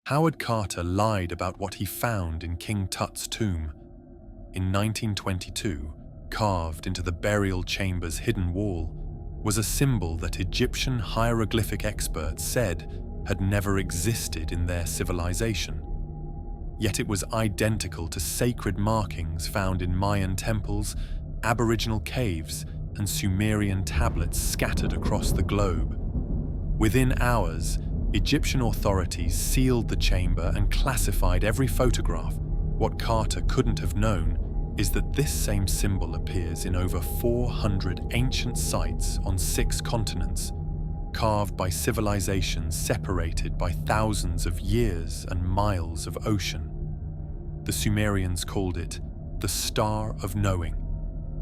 Howard Carter lied about what he found in King Tut's tomb. In 1922, carved into the burial chamber's hidden wall, was a symbol that Egyptian hieroglyphic experts said had never existed in their civilization. Yet it was identical to sacred markings found in Mayan temples, Aboriginal caves, and Sumerian tablets scattered across the globe. Within hours, Egyptian authorities sealed the chamber and classified every photograph. What Carter couldn't have known is that this same symbol appears in over 400 ancient sites on 6 continents, carved by civilizations separated by thousands of years and miles of ocean. The Sumerians called it the Star of Knowing.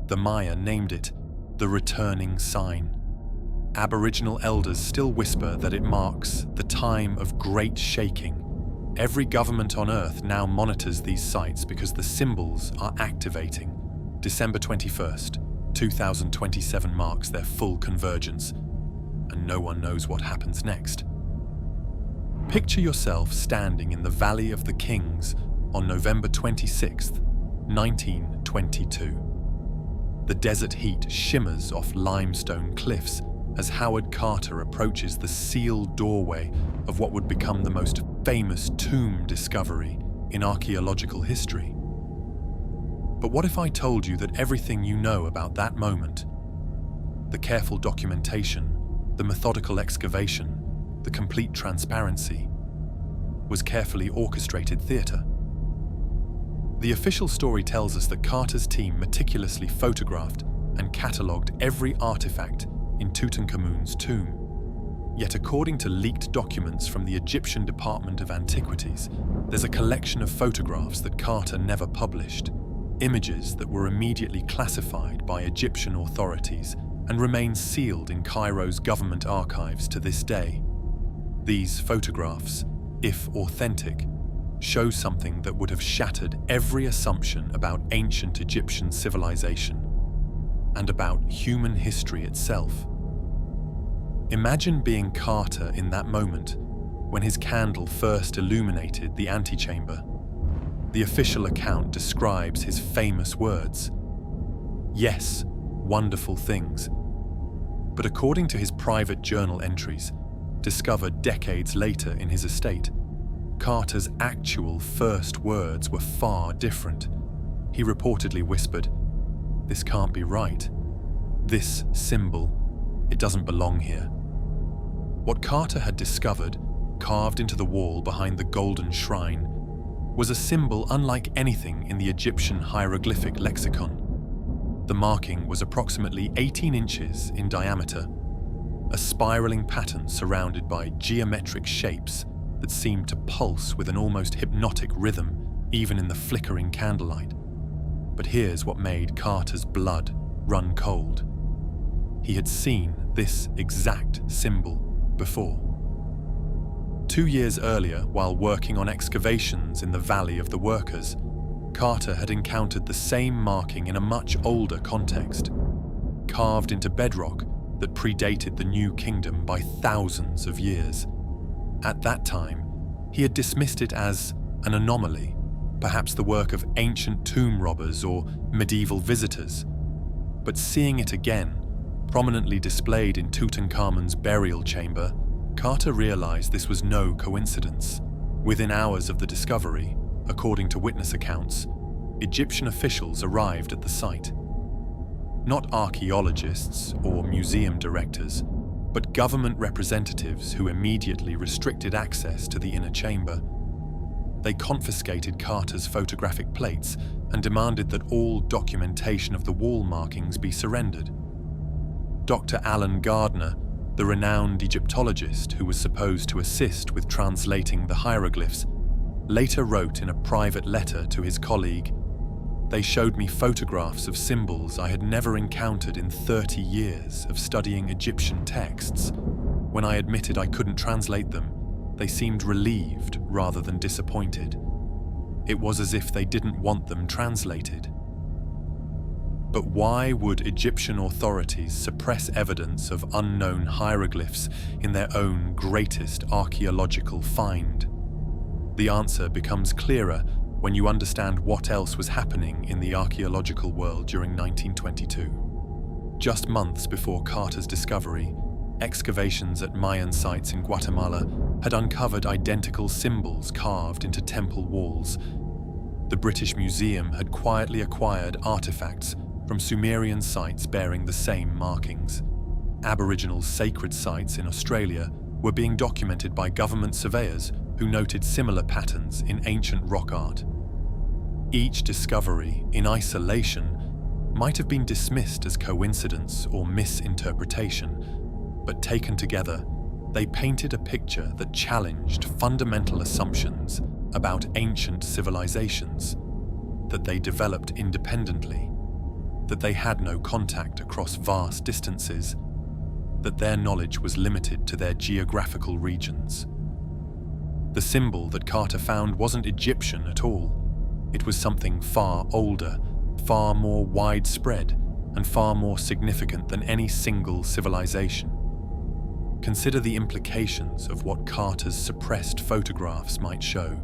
The Maya named it the Returning Sign. Aboriginal elders still whisper that it marks the time of great shaking. Every government on Earth now monitors these sites because the symbols are activating. December 21st, 2027 marks their full convergence, and no one knows what happens next. Picture yourself standing in the Valley of the Kings on November 26th, 1922. The desert heat shimmers off limestone cliffs as Howard Carter approaches the sealed doorway of what would become the most famous tomb discovery in archaeological history. But what if I told you that everything you know about that moment, the careful documentation, the methodical excavation, the complete transparency, was carefully orchestrated theatre? The official story tells us that Carter's team meticulously photographed and catalogued every artifact in Tutankhamun's tomb. Yet according to leaked documents from the Egyptian Department of Antiquities, there's a collection of photographs that Carter never published, images that were immediately classified by Egyptian authorities and remain sealed in Cairo's government archives to this day. These photographs, if authentic, show something that would have shattered every assumption about ancient Egyptian civilization and about human history itself. Imagine being Carter in that moment when his candle first illuminated the antechamber. The official account describes his famous words, "Yes, wonderful things." But according to his private journal entries, discovered decades later in his estate, Carter's actual first words were far different. He reportedly whispered, "This can't be right. This symbol, it doesn't belong here." What Carter had discovered, carved into the wall behind the Golden Shrine, was a symbol unlike anything in the Egyptian hieroglyphic lexicon. The marking was approximately 18 inches in diameter, a spiraling pattern surrounded by geometric shapes that seemed to pulse with an almost hypnotic rhythm, even in the flickering candlelight. But here's what made Carter's blood run cold. He had seen this exact symbol before. 2 years earlier, while working on excavations in the Valley of the Workers, Carter had encountered the same marking in a much older context, carved into bedrock that predated the New Kingdom by thousands of years. At that time, he had dismissed it as an anomaly, perhaps the work of ancient tomb robbers or medieval visitors. But seeing it again, prominently displayed in Tutankhamun's burial chamber, Carter realized this was no coincidence. Within hours of the discovery, according to witness accounts, Egyptian officials arrived at the site. Not archaeologists or museum directors, but government representatives who immediately restricted access to the inner chamber. They confiscated Carter's photographic plates and demanded that all documentation of the wall markings be surrendered. Dr. Alan Gardner, the renowned Egyptologist who was supposed to assist with translating the hieroglyphs, later wrote in a private letter to his colleague, "They showed me photographs of symbols I had never encountered in 30 years of studying Egyptian texts. When I admitted I couldn't translate them, they seemed relieved rather than disappointed. It was as if they didn't want them translated." But why would Egyptian authorities suppress evidence of unknown hieroglyphs in their own greatest archaeological find? The answer becomes clearer when you understand what else was happening in the archaeological world during 1922. Just months before Carter's discovery, excavations at Mayan sites in Guatemala had uncovered identical symbols carved into temple walls. The British Museum had quietly acquired artifacts from Sumerian sites bearing the same markings. Aboriginal sacred sites in Australia were being documented by government surveyors who noted similar patterns in ancient rock art. Each discovery, in isolation, might have been dismissed as coincidence or misinterpretation, but taken together, they painted a picture that challenged fundamental assumptions about ancient civilizations, that they developed independently, that they had no contact across vast distances, that their knowledge was limited to their geographical regions. The symbol that Carter found wasn't Egyptian at all. It was something far older, far more widespread, and far more significant than any single civilization. Consider the implications of what Carter's suppressed photographs might show.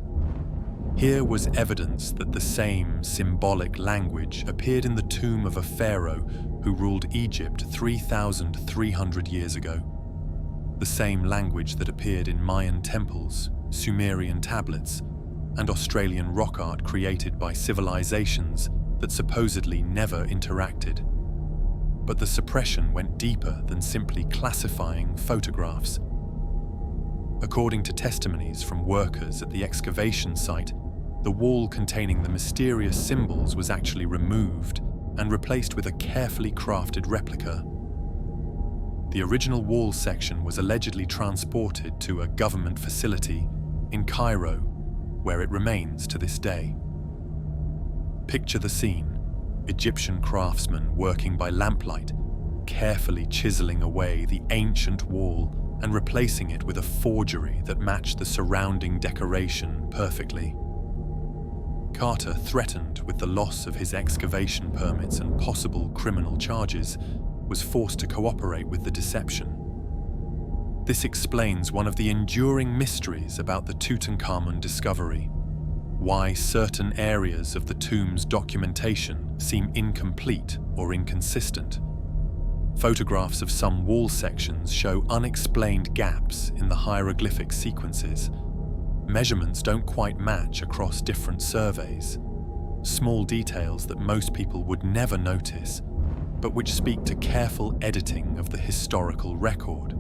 Here was evidence that the same symbolic language appeared in the tomb of a pharaoh who ruled Egypt 3,300 years ago. The same language that appeared in Mayan temples, Sumerian tablets, and Australian rock art created by civilizations that supposedly never interacted. But the suppression went deeper than simply classifying photographs. According to testimonies from workers at the excavation site, the wall containing the mysterious symbols was actually removed and replaced with a carefully crafted replica. The original wall section was allegedly transported to a government facility in Cairo, where it remains to this day. Picture the scene: Egyptian craftsmen working by lamplight, carefully chiseling away the ancient wall and replacing it with a forgery that matched the surrounding decoration perfectly. Carter, threatened with the loss of his excavation permits and possible criminal charges, was forced to cooperate with the deception. This explains one of the enduring mysteries about the Tutankhamun discovery: why certain areas of the tomb's documentation seem incomplete or inconsistent. Photographs of some wall sections show unexplained gaps in the hieroglyphic sequences. Measurements don't quite match across different surveys. Small details that most people would never notice, but which speak to careful editing of the historical record.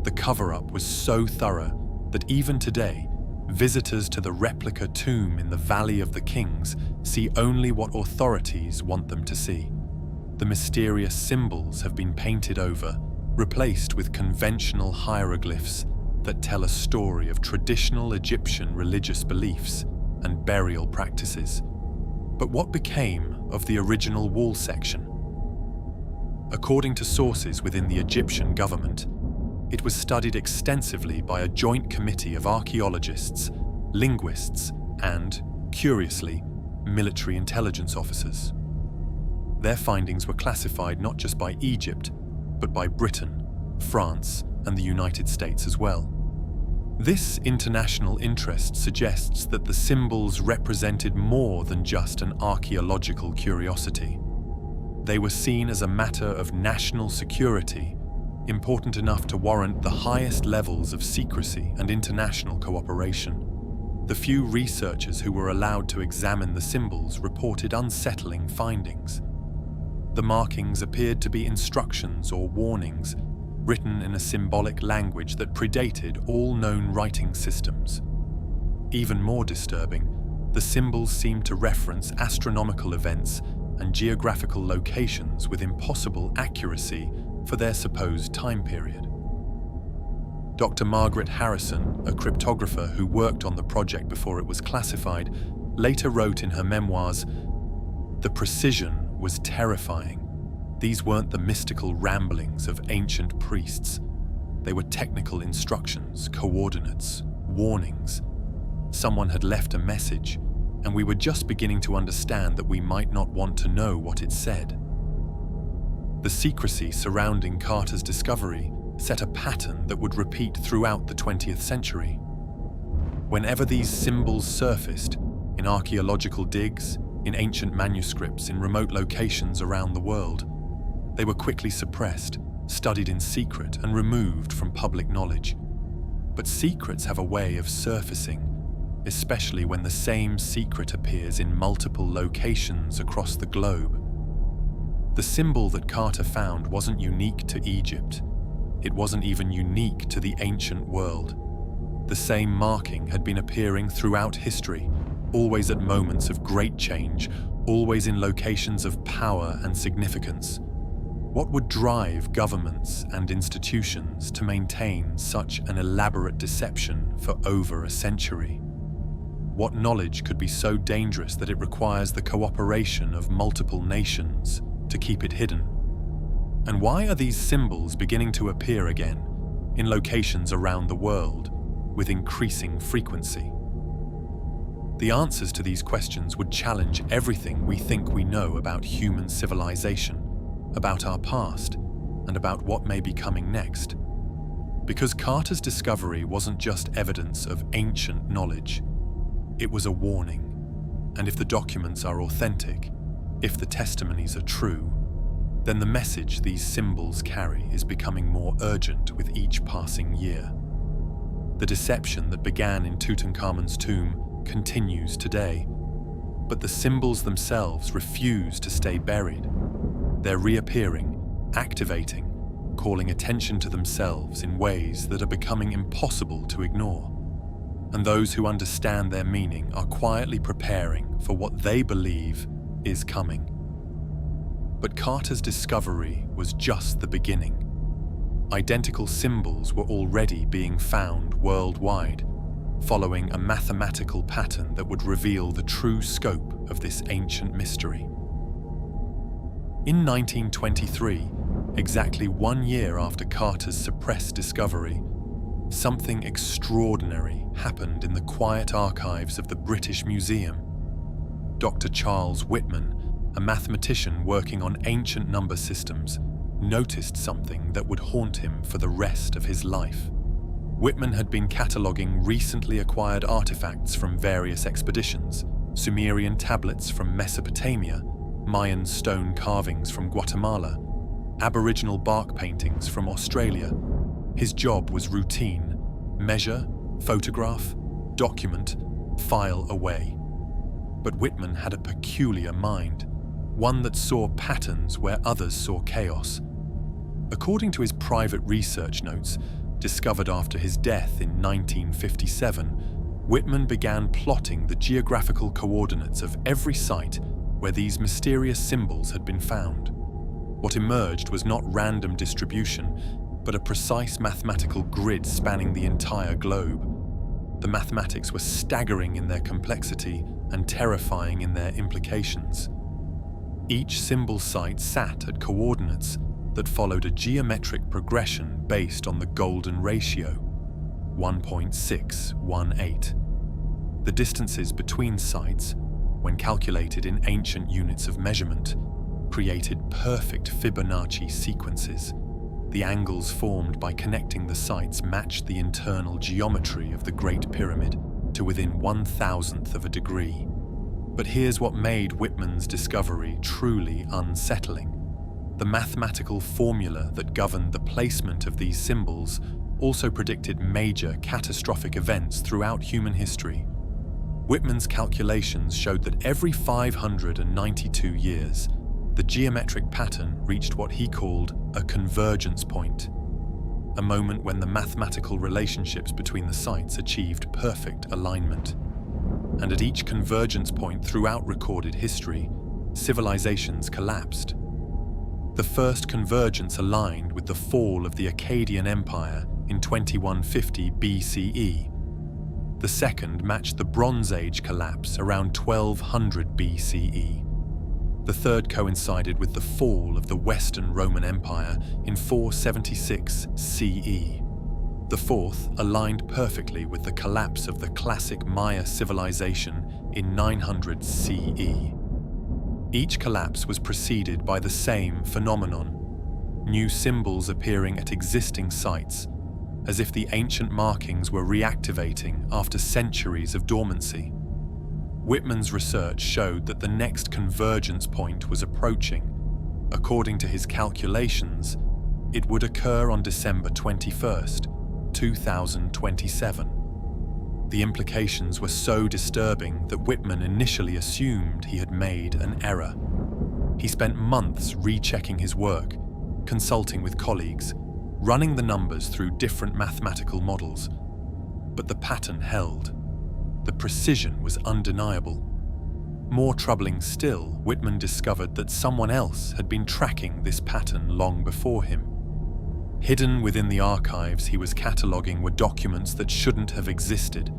The cover-up was so thorough that even today, visitors to the replica tomb in the Valley of the Kings see only what authorities want them to see. The mysterious symbols have been painted over, replaced with conventional hieroglyphs that tell a story of traditional Egyptian religious beliefs and burial practices. But what became of the original wall section? According to sources within the Egyptian government, it was studied extensively by a joint committee of archaeologists, linguists, and, curiously, military intelligence officers. Their findings were classified not just by Egypt, but by Britain, France, and the United States as well. This international interest suggests that the symbols represented more than just an archaeological curiosity. They were seen as a matter of national security, important enough to warrant the highest levels of secrecy and international cooperation. The few researchers who were allowed to examine the symbols reported unsettling findings. The markings appeared to be instructions or warnings, written in a symbolic language that predated all known writing systems. Even more disturbing, the symbols seemed to reference astronomical events and geographical locations with impossible accuracy for their supposed time period. Dr. Margaret Harrison, a cryptographer who worked on the project before it was classified, later wrote in her memoirs, "The precision was terrifying. These weren't the mystical ramblings of ancient priests. They were technical instructions, coordinates, warnings. Someone had left a message, and we were just beginning to understand that we might not want to know what it said." The secrecy surrounding Carter's discovery set a pattern that would repeat throughout the 20th century. Whenever these symbols surfaced, in archaeological digs, in ancient manuscripts, in remote locations around the world, they were quickly suppressed, studied in secret, and removed from public knowledge. But secrets have a way of surfacing, especially when the same secret appears in multiple locations across the globe. The symbol that Carter found wasn't unique to Egypt. It wasn't even unique to the ancient world. The same marking had been appearing throughout history, always at moments of great change, always in locations of power and significance. What would drive governments and institutions to maintain such an elaborate deception for over a century? What knowledge could be so dangerous that it requires the cooperation of multiple nations to keep it hidden? And why are these symbols beginning to appear again in locations around the world with increasing frequency? The answers to these questions would challenge everything we think we know about human civilization, about our past, and about what may be coming next. Because Carter's discovery wasn't just evidence of ancient knowledge, it was a warning. And if the documents are authentic, if the testimonies are true, then the message these symbols carry is becoming more urgent with each passing year. The deception that began in Tutankhamun's tomb continues today, but the symbols themselves refuse to stay buried. They're reappearing, activating, calling attention to themselves in ways that are becoming impossible to ignore. And those who understand their meaning are quietly preparing for what they believe is coming. But Carter's discovery was just the beginning. Identical symbols were already being found worldwide, following a mathematical pattern that would reveal the true scope of this ancient mystery. In 1923, exactly 1 year after Carter's suppressed discovery, something extraordinary happened in the quiet archives of the British Museum. Dr. Charles Whitman, a mathematician working on ancient number systems, noticed something that would haunt him for the rest of his life. Whitman had been cataloguing recently acquired artifacts from various expeditions, Sumerian tablets from Mesopotamia, Mayan stone carvings from Guatemala, Aboriginal bark paintings from Australia. His job was routine: measure, photograph, document, file away. But Whitman had a peculiar mind, one that saw patterns where others saw chaos. According to his private research notes, discovered after his death in 1957, Whitman began plotting the geographical coordinates of every site where these mysterious symbols had been found. What emerged was not random distribution, but a precise mathematical grid spanning the entire globe. The mathematics were staggering in their complexity and terrifying in their implications. Each symbol site sat at coordinates that followed a geometric progression based on the golden ratio, 1.618. The distances between sites, when calculated in ancient units of measurement, created perfect Fibonacci sequences. The angles formed by connecting the sites matched the internal geometry of the Great Pyramid to within 1,000th of a degree. But here's what made Whitman's discovery truly unsettling. The mathematical formula that governed the placement of these symbols also predicted major catastrophic events throughout human history. Whitman's calculations showed that every 592 years, the geometric pattern reached what he called a convergence point, a moment when the mathematical relationships between the sites achieved perfect alignment. And at each convergence point throughout recorded history, civilizations collapsed. The first convergence aligned with the fall of the Akkadian Empire in 2150 BCE. The second matched the Bronze Age collapse around 1200 BCE. The third coincided with the fall of the Western Roman Empire in 476 CE. The fourth aligned perfectly with the collapse of the classic Maya civilization in 900 CE. Each collapse was preceded by the same phenomenon: new symbols appearing at existing sites, as if the ancient markings were reactivating after centuries of dormancy. Whitman's research showed that the next convergence point was approaching. According to his calculations, it would occur on December 21st, 2027. The implications were so disturbing that Whitman initially assumed he had made an error. He spent months rechecking his work, consulting with colleagues, running the numbers through different mathematical models. But the pattern held. The precision was undeniable. More troubling still, Whitman discovered that someone else had been tracking this pattern long before him. Hidden within the archives he was cataloguing were documents that shouldn't have existed,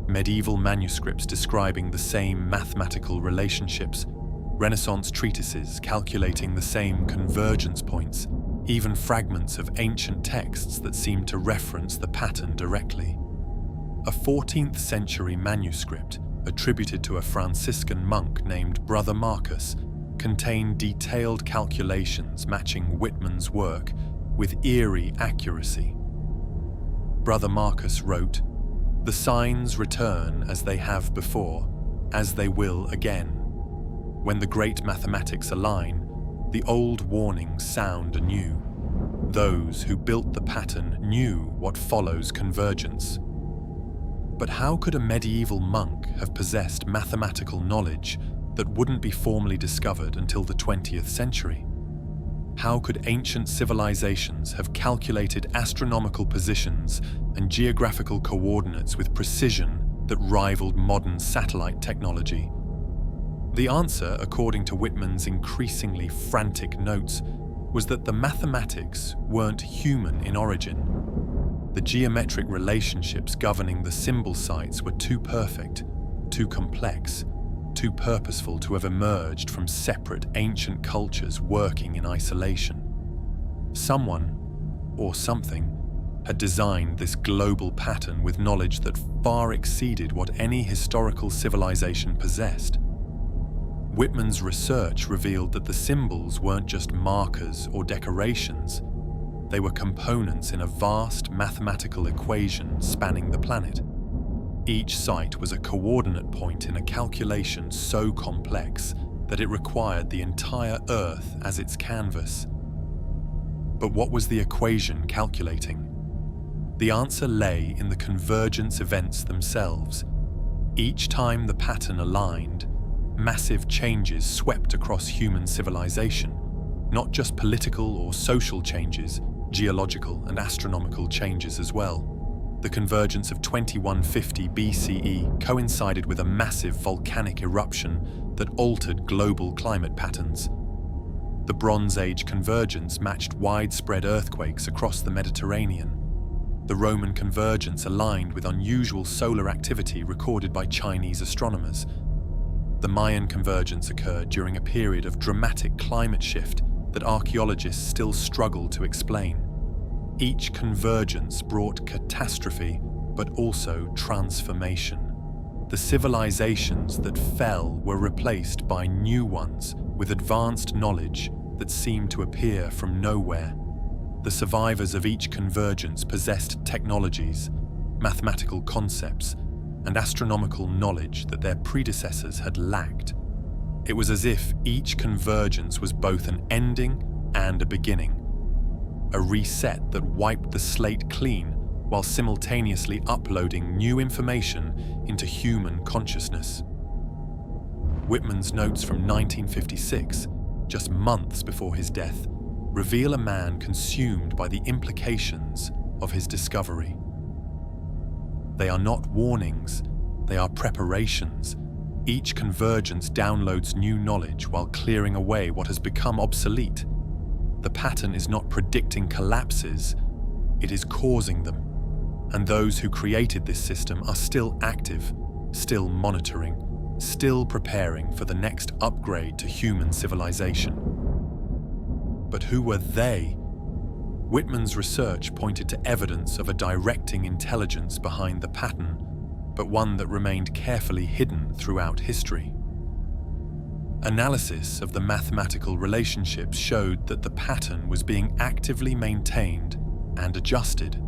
medieval manuscripts describing the same mathematical relationships, Renaissance treatises calculating the same convergence points, even fragments of ancient texts that seemed to reference the pattern directly. A 14th century manuscript, attributed to a Franciscan monk named Brother Marcus, contained detailed calculations matching Whitman's work with eerie accuracy. Brother Marcus wrote, "The signs return as they have before, as they will again. When the great mathematics align, the old warnings sound anew. Those who built the pattern knew what follows convergence." But how could a medieval monk have possessed mathematical knowledge that wouldn't be formally discovered until the 20th century? How could ancient civilizations have calculated astronomical positions and geographical coordinates with precision that rivaled modern satellite technology? The answer, according to Whitman's increasingly frantic notes, was that the mathematics weren't human in origin. The geometric relationships governing the symbol sites were too perfect, too complex, too purposeful to have emerged from separate ancient cultures working in isolation. Someone, or something, had designed this global pattern with knowledge that far exceeded what any historical civilization possessed. Whitman's research revealed that the symbols weren't just markers or decorations. They were components in a vast mathematical equation spanning the planet. Each site was a coordinate point in a calculation so complex that it required the entire Earth as its canvas. But what was the equation calculating? The answer lay in the convergence events themselves. Each time the pattern aligned, massive changes swept across human civilization, not just political or social changes, geological and astronomical changes as well. The convergence of 2150 BCE coincided with a massive volcanic eruption that altered global climate patterns. The Bronze Age convergence matched widespread earthquakes across the Mediterranean. The Roman convergence aligned with unusual solar activity recorded by Chinese astronomers. The Mayan convergence occurred during a period of dramatic climate shift that archaeologists still struggle to explain. Each convergence brought catastrophe, but also transformation. The civilizations that fell were replaced by new ones with advanced knowledge that seemed to appear from nowhere. The survivors of each convergence possessed technologies, mathematical concepts, and astronomical knowledge that their predecessors had lacked. It was as if each convergence was both an ending and a beginning, a reset that wiped the slate clean while simultaneously uploading new information into human consciousness. Whitman's notes from 1956, just months before his death, reveal a man consumed by the implications of his discovery. They are not warnings, they are preparations. Each convergence downloads new knowledge while clearing away what has become obsolete. The pattern is not predicting collapses, it is causing them. And those who created this system are still active, still monitoring, still preparing for the next upgrade to human civilization. But who were they? Whitman's research pointed to evidence of a directing intelligence behind the pattern, but one that remained carefully hidden throughout history. Analysis of the mathematical relationships showed that the pattern was being actively maintained and adjusted.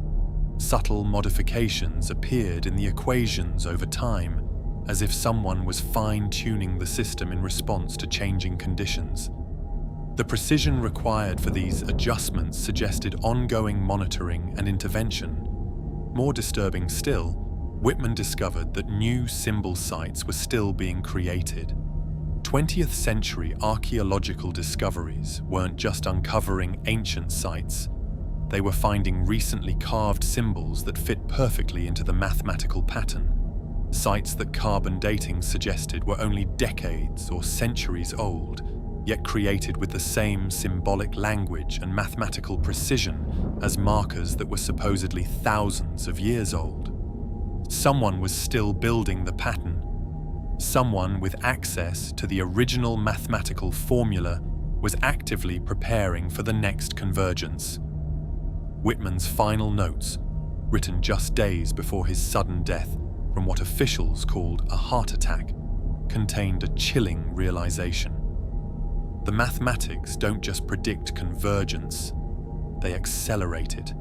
Subtle modifications appeared in the equations over time, as if someone was fine-tuning the system in response to changing conditions. The precision required for these adjustments suggested ongoing monitoring and intervention. More disturbing still, Whitman discovered that new symbol sites were still being created. 20th century archaeological discoveries weren't just uncovering ancient sites. They were finding recently carved symbols that fit perfectly into the mathematical pattern. Sites that carbon dating suggested were only decades or centuries old, yet created with the same symbolic language and mathematical precision as markers that were supposedly thousands of years old. Someone was still building the pattern. Someone with access to the original mathematical formula was actively preparing for the next convergence. Whitman's final notes, written just days before his sudden death from what officials called a heart attack, contained a chilling realization. The mathematics don't just predict convergence, they accelerate it.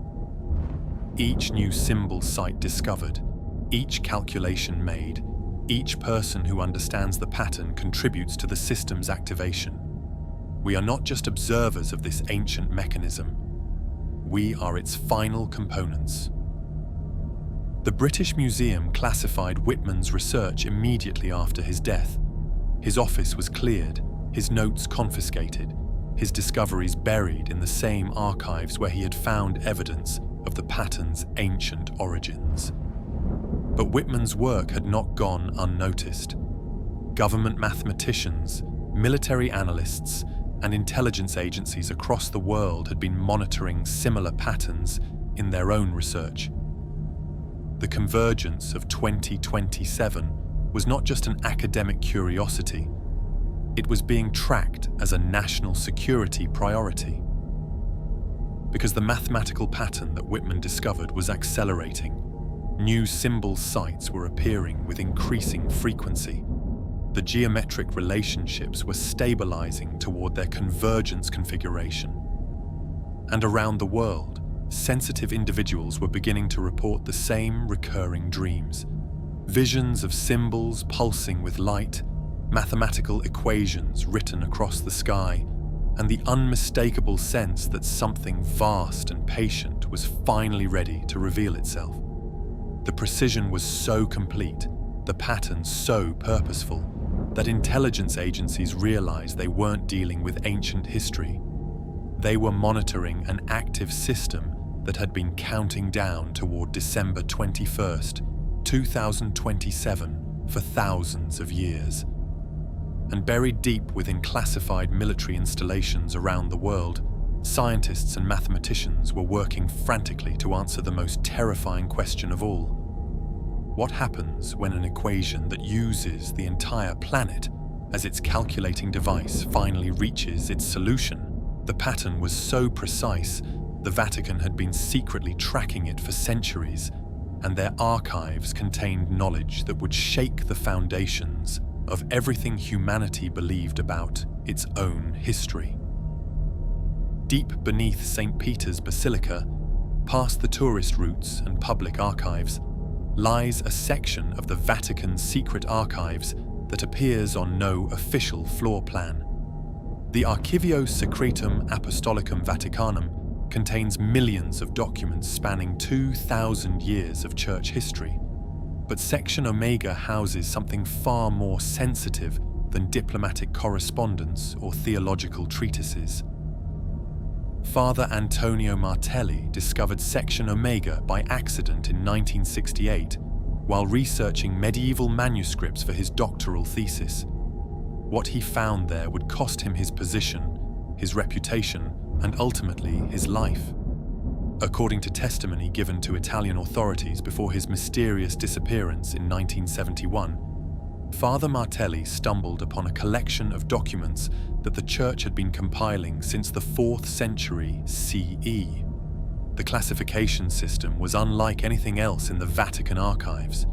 Each new symbol site discovered, each calculation made, each person who understands the pattern contributes to the system's activation. We are not just observers of this ancient mechanism, we are its final components. The British Museum classified Whitman's research immediately after his death. His office was cleared, his notes confiscated, his discoveries buried in the same archives where he had found evidence of the pattern's ancient origins. But Whitman's work had not gone unnoticed. Government mathematicians, military analysts, and intelligence agencies across the world had been monitoring similar patterns in their own research. The convergence of 2027 was not just an academic curiosity, it was being tracked as a national security priority. Because the mathematical pattern that Whitman discovered was accelerating, new symbol sites were appearing with increasing frequency. The geometric relationships were stabilizing toward their convergence configuration. And around the world, sensitive individuals were beginning to report the same recurring dreams. Visions of symbols pulsing with light, mathematical equations written across the sky, and the unmistakable sense that something vast and patient was finally ready to reveal itself. The precision was so complete, the pattern so purposeful, that intelligence agencies realized they weren't dealing with ancient history. They were monitoring an active system that had been counting down toward December 21st, 2027 for thousands of years. And buried deep within classified military installations around the world, scientists and mathematicians were working frantically to answer the most terrifying question of all. What happens when an equation that uses the entire planet as its calculating device finally reaches its solution? The pattern was so precise, the Vatican had been secretly tracking it for centuries, and their archives contained knowledge that would shake the foundations of everything humanity believed about its own history. Deep beneath St. Peter's Basilica, past the tourist routes and public archives, lies a section of the Vatican's secret archives that appears on no official floor plan. The Archivio Secretum Apostolicum Vaticanum contains millions of documents spanning 2,000 years of church history. But Section Omega houses something far more sensitive than diplomatic correspondence or theological treatises. Father Antonio Martelli discovered Section Omega by accident in 1968 while researching medieval manuscripts for his doctoral thesis. What he found there would cost him his position, his reputation, and ultimately his life. According to testimony given to Italian authorities before his mysterious disappearance in 1971, Father Martelli stumbled upon a collection of documents that the Church had been compiling since the 4th century CE. The classification system was unlike anything else in the Vatican archives.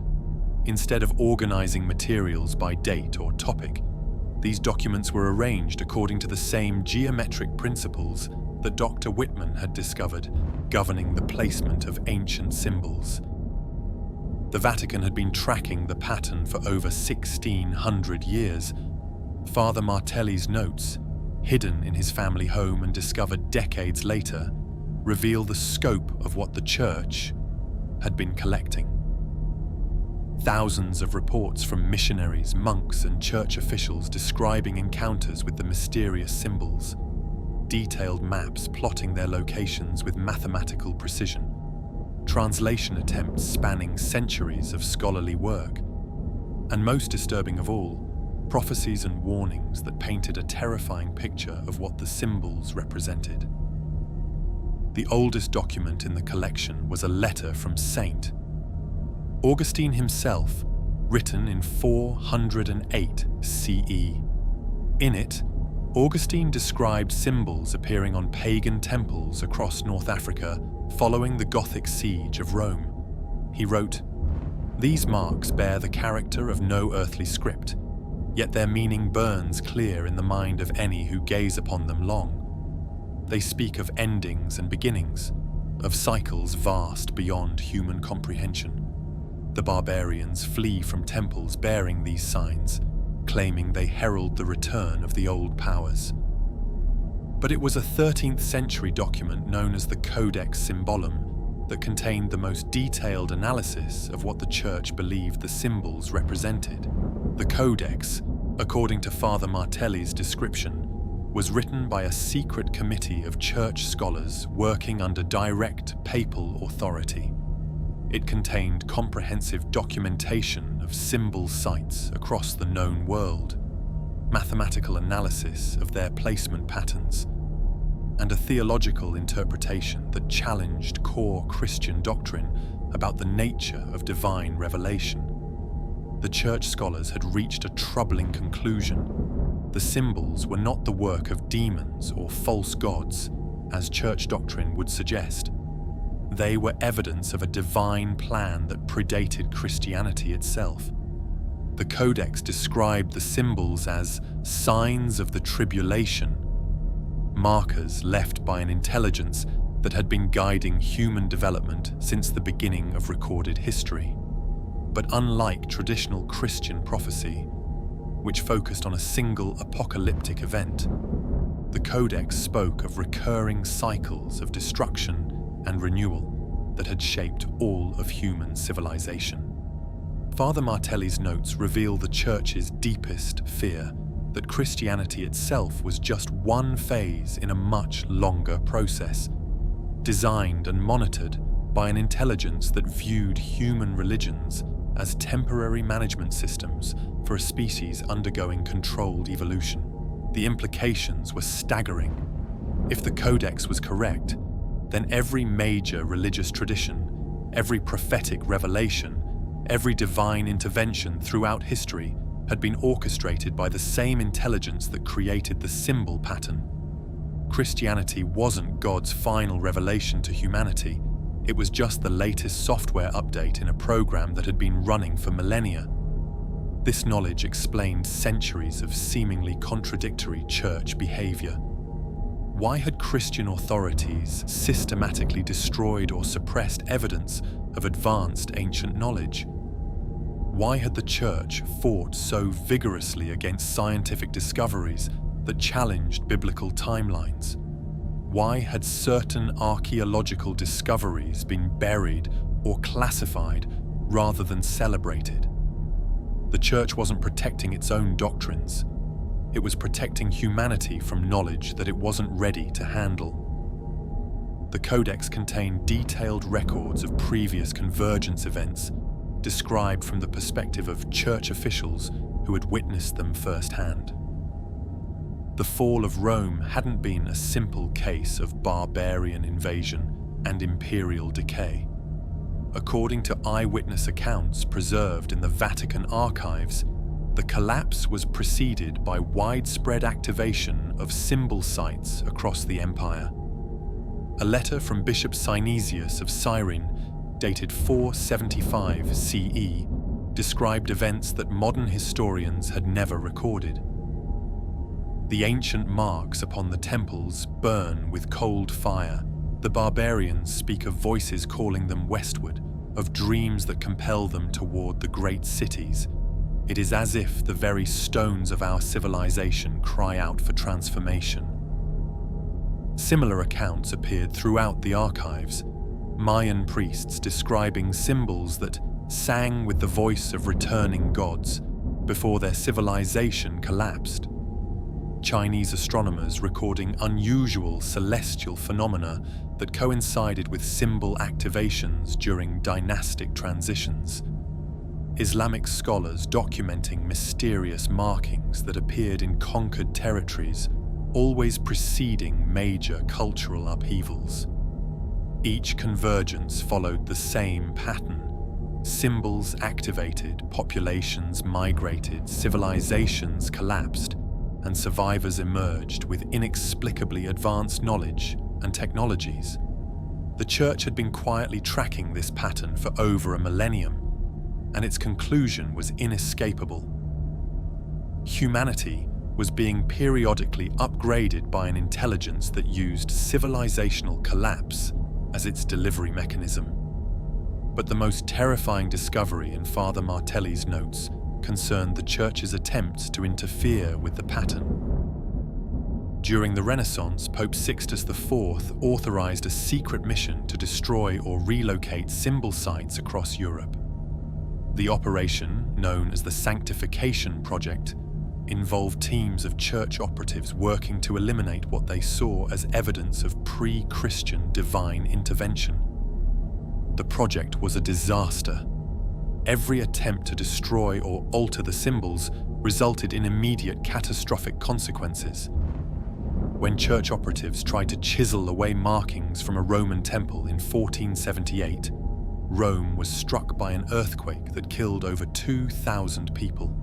Instead of organizing materials by date or topic, these documents were arranged according to the same geometric principles that Dr. Whitman had discovered governing the placement of ancient symbols. The Vatican had been tracking the pattern for over 1,600 years. Father Martelli's notes, hidden in his family home and discovered decades later, reveal the scope of what the Church had been collecting. Thousands of reports from missionaries, monks, and church officials describing encounters with the mysterious symbols, detailed maps plotting their locations with mathematical precision, translation attempts spanning centuries of scholarly work, and most disturbing of all, prophecies and warnings that painted a terrifying picture of what the symbols represented. The oldest document in the collection was a letter from Saint Augustine himself, written in 408 CE. In it, Augustine described symbols appearing on pagan temples across North Africa following the Gothic siege of Rome. He wrote, "These marks bear the character of no earthly script, yet their meaning burns clear in the mind of any who gaze upon them long. They speak of endings and beginnings, of cycles vast beyond human comprehension. The barbarians flee from temples bearing these signs, claiming they herald the return of the old powers." But it was a 13th century document known as the Codex Symbolum that contained the most detailed analysis of what the Church believed the symbols represented. The Codex, according to Father Martelli's description, was written by a secret committee of church scholars working under direct papal authority. It contained comprehensive documentation of symbol sites across the known world, mathematical analysis of their placement patterns, and a theological interpretation that challenged core Christian doctrine about the nature of divine revelation. The church scholars had reached a troubling conclusion. The symbols were not the work of demons or false gods, as church doctrine would suggest. They were evidence of a divine plan that predated Christianity itself. The Codex described the symbols as signs of the tribulation, markers left by an intelligence that had been guiding human development since the beginning of recorded history. But unlike traditional Christian prophecy, which focused on a single apocalyptic event, the Codex spoke of recurring cycles of destruction and renewal that had shaped all of human civilization. Father Martelli's notes reveal the Church's deepest fear that Christianity itself was just one phase in a much longer process, designed and monitored by an intelligence that viewed human religions as temporary management systems for a species undergoing controlled evolution. The implications were staggering. If the Codex was correct, then every major religious tradition, every prophetic revelation, every divine intervention throughout history had been orchestrated by the same intelligence that created the symbol pattern. Christianity wasn't God's final revelation to humanity. It was just the latest software update in a program that had been running for millennia. This knowledge explained centuries of seemingly contradictory church behavior. Why had Christian authorities systematically destroyed or suppressed evidence of advanced ancient knowledge? Why had the Church fought so vigorously against scientific discoveries that challenged biblical timelines? Why had certain archaeological discoveries been buried or classified rather than celebrated? The Church wasn't protecting its own doctrines. It was protecting humanity from knowledge that it wasn't ready to handle. The Codex contained detailed records of previous convergence events, described from the perspective of church officials who had witnessed them firsthand. The fall of Rome hadn't been a simple case of barbarian invasion and imperial decay. According to eyewitness accounts preserved in the Vatican archives, the collapse was preceded by widespread activation of symbol sites across the empire. A letter from Bishop Synesius of Cyrene, dated 475 CE, described events that modern historians had never recorded. The ancient marks upon the temples burn with cold fire. The barbarians speak of voices calling them westward, of dreams that compel them toward the great cities. It is as if the very stones of our civilization cry out for transformation. Similar accounts appeared throughout the archives, Mayan priests describing symbols that sang with the voice of returning gods before their civilization collapsed. Chinese astronomers recording unusual celestial phenomena that coincided with symbol activations during dynastic transitions. Islamic scholars documenting mysterious markings that appeared in conquered territories, always preceding major cultural upheavals. Each convergence followed the same pattern. Symbols activated, populations migrated, civilizations collapsed, and survivors emerged with inexplicably advanced knowledge and technologies. The Church had been quietly tracking this pattern for over a millennium, and its conclusion was inescapable. Humanity was being periodically upgraded by an intelligence that used civilizational collapse as its delivery mechanism. But the most terrifying discovery in Father Martelli's notes concerned the Church's attempts to interfere with the pattern. During the Renaissance, Pope Sixtus IV authorized a secret mission to destroy or relocate symbol sites across Europe. The operation, known as the Sanctification Project, involved teams of Church operatives working to eliminate what they saw as evidence of pre-Christian divine intervention. The project was a disaster. Every attempt to destroy or alter the symbols resulted in immediate catastrophic consequences. When Church operatives tried to chisel away markings from a Roman temple in 1478, Rome was struck by an earthquake that killed over 2,000 people.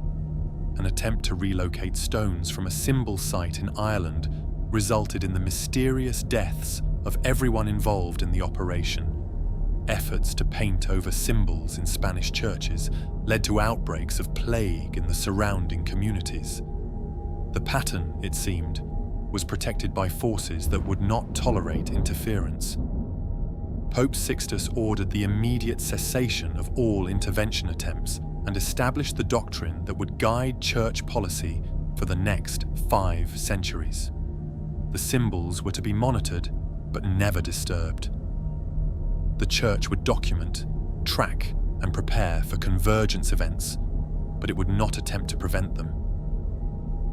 An attempt to relocate stones from a symbol site in Ireland resulted in the mysterious deaths of everyone involved in the operation. Efforts to paint over symbols in Spanish churches led to outbreaks of plague in the surrounding communities. The pattern, it seemed, was protected by forces that would not tolerate interference. Pope Sixtus ordered the immediate cessation of all intervention attempts and established the doctrine that would guide Church policy for the next 5 centuries. The symbols were to be monitored, but never disturbed. The Church would document, track, and prepare for convergence events, but it would not attempt to prevent them.